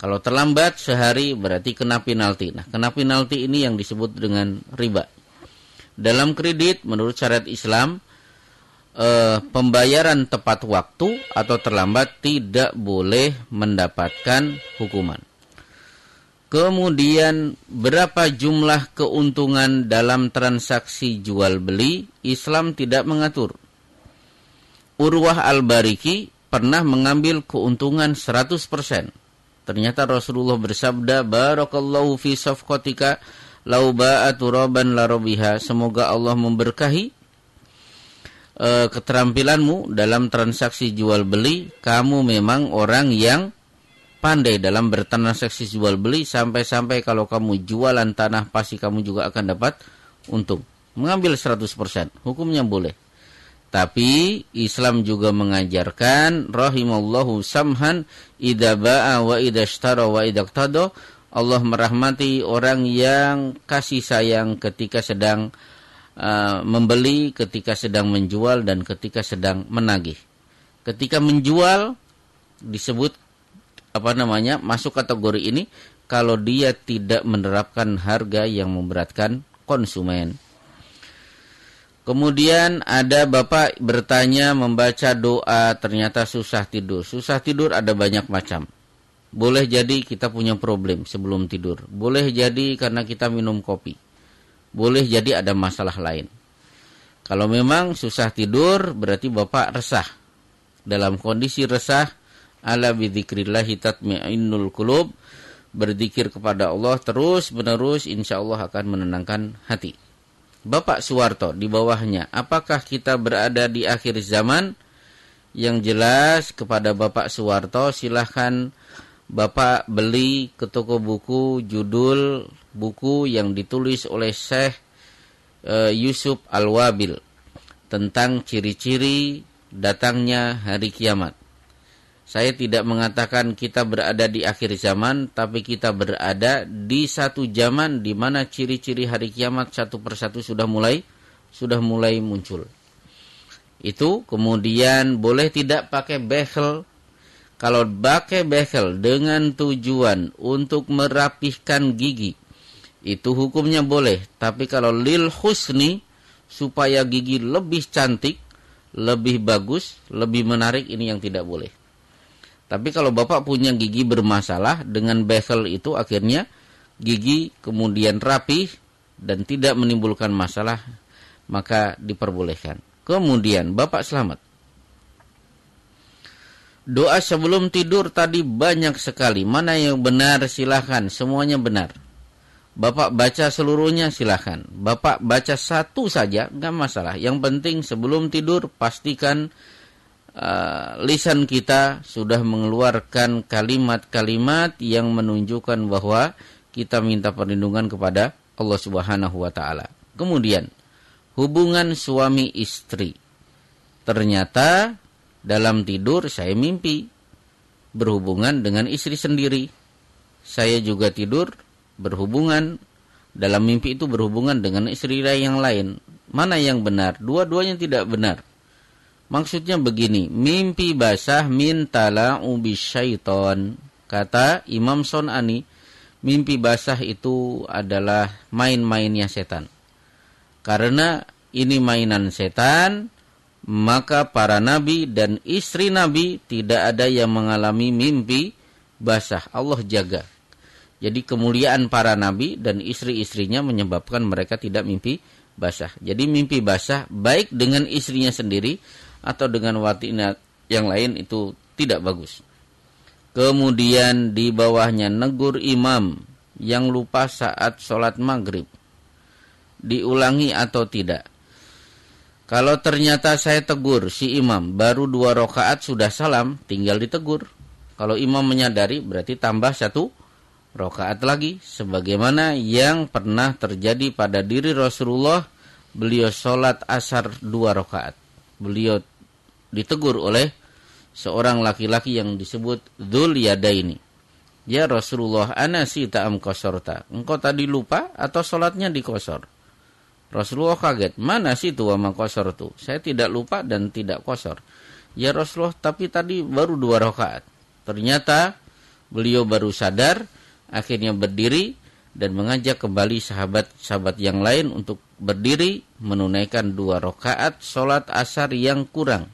Kalau terlambat sehari berarti kena penalti. Nah, kena penalti ini yang disebut dengan riba. Dalam kredit menurut syariat Islam, pembayaran tepat waktu atau terlambat tidak boleh mendapatkan hukuman. Kemudian berapa jumlah keuntungan dalam transaksi jual beli, Islam tidak mengatur. Urwah Al-Bariki pernah mengambil keuntungan 100%. Ternyata Rasulullah bersabda, barakallahu fi safqatika law ba'a turaban la rabiha. Semoga Allah memberkahi keterampilanmu dalam transaksi jual beli. Kamu memang orang yang pandai dalam bertransaksi jual beli, sampai-sampai kalau kamu jualan tanah pasti kamu juga akan dapat untung. Mengambil 100%, hukumnya boleh. Tapi Islam juga mengajarkan rahimallahu samhan idza ba'a wa idza ishtara wa idza iqtada. Allah merahmati orang yang kasih sayang ketika sedang membeli, ketika sedang menjual, dan ketika sedang menagih. Ketika menjual disebut masuk kategori ini kalau dia tidak menerapkan harga yang memberatkan konsumen. Kemudian ada bapak bertanya membaca doa ternyata susah tidur. Susah tidur ada banyak macam. Boleh jadi kita punya problem sebelum tidur. Boleh jadi karena kita minum kopi. Boleh jadi ada masalah lain. Kalau memang susah tidur berarti bapak resah. Dalam kondisi resah, ala bidzikrillahi tatma'innul qulub, berzikir kepada Allah terus menerus insyaallah akan menenangkan hati. Bapak Suwarto di bawahnya, apakah kita berada di akhir zaman? Yang jelas kepada Bapak Suwarto, silahkan Bapak beli ke toko buku judul buku yang ditulis oleh Syekh Yusuf Al-Wabil tentang ciri-ciri datangnya hari kiamat. Saya tidak mengatakan kita berada di akhir zaman, tapi kita berada di satu zaman di mana ciri-ciri hari kiamat satu persatu sudah mulai muncul. Itu kemudian boleh tidak pakai bekel. Kalau pakai bekel dengan tujuan untuk merapihkan gigi, itu hukumnya boleh. Tapi kalau lil husni, supaya gigi lebih cantik, lebih bagus, lebih menarik, ini yang tidak boleh. Tapi kalau bapak punya gigi bermasalah, dengan bekel itu akhirnya gigi kemudian rapi dan tidak menimbulkan masalah, maka diperbolehkan. Kemudian bapak selamat. Doa sebelum tidur tadi banyak sekali. Mana yang benar silahkan, semuanya benar. Bapak baca seluruhnya silahkan. Bapak baca satu saja, enggak masalah. Yang penting sebelum tidur pastikan lisan kita sudah mengeluarkan kalimat-kalimat yang menunjukkan bahwa kita minta perlindungan kepada Allah Subhanahu wa taala. Kemudian, hubungan suami istri. Ternyata dalam tidur saya mimpi berhubungan dengan istri sendiri. Saya juga tidur berhubungan, dalam mimpi itu berhubungan dengan istri yang lain. Mana yang benar? Dua-duanya tidak benar. Maksudnya begini, mimpi basah min tala'u bisyaiton. Kata Imam Son'ani, mimpi basah itu adalah main-mainnya setan. Karena ini mainan setan, maka para nabi dan istri nabi tidak ada yang mengalami mimpi basah. Allah jaga. Jadi kemuliaan para nabi dan istri-istrinya menyebabkan mereka tidak mimpi basah. Jadi mimpi basah baik dengan istrinya sendiri atau dengan watina yang lain itu tidak bagus. Kemudian di bawahnya negur imam yang lupa saat sholat maghrib. Diulangi atau tidak? Kalau ternyata saya tegur si imam baru 2 rakaat sudah salam, tinggal ditegur. Kalau imam menyadari berarti tambah 1 rakaat lagi. Sebagaimana yang pernah terjadi pada diri Rasulullah, beliau sholat asar 2 rakaat. Beliau ditegur oleh seorang laki-laki yang disebut Dzul Yadaini. Ya Rasulullah, ana sita am qasorta. Engkau tadi lupa atau sholatnya dikosor? Rasulullah kaget. Mana situ wa ma qasortu? Saya tidak lupa dan tidak kosor. Ya Rasulullah, tapi tadi baru 2 rakaat. Ternyata Beliau baru sadar, akhirnya berdiri dan mengajak kembali sahabat-sahabat yang lain untuk berdiri menunaikan 2 rakaat sholat asar yang kurang,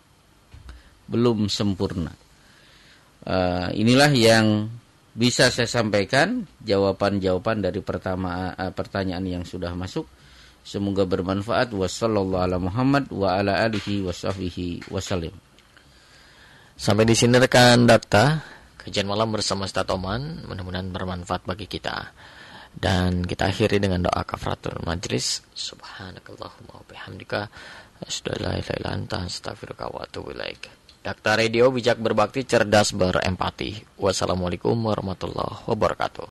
belum sempurna. Inilah yang bisa saya sampaikan, jawaban-jawaban dari pertanyaan yang sudah masuk. Semoga bermanfaat. Wassallallahu ala Muhammad wa ala alihi wasahbihi wasallim. Sampai di sini rekan Dakta, kajian malam bersama Ustaz Oman, mudah-mudahan bermanfaat bagi kita. Dan kita akhiri dengan doa kafaratul majlis. Subhanakallahumma wa bihamdika asyhadu an la ilaha illa anta astaghfiruka wa atubu ilaik. Dakta Radio, bijak berbakti, cerdas berempati. Wassalamualaikum warahmatullahi wabarakatuh.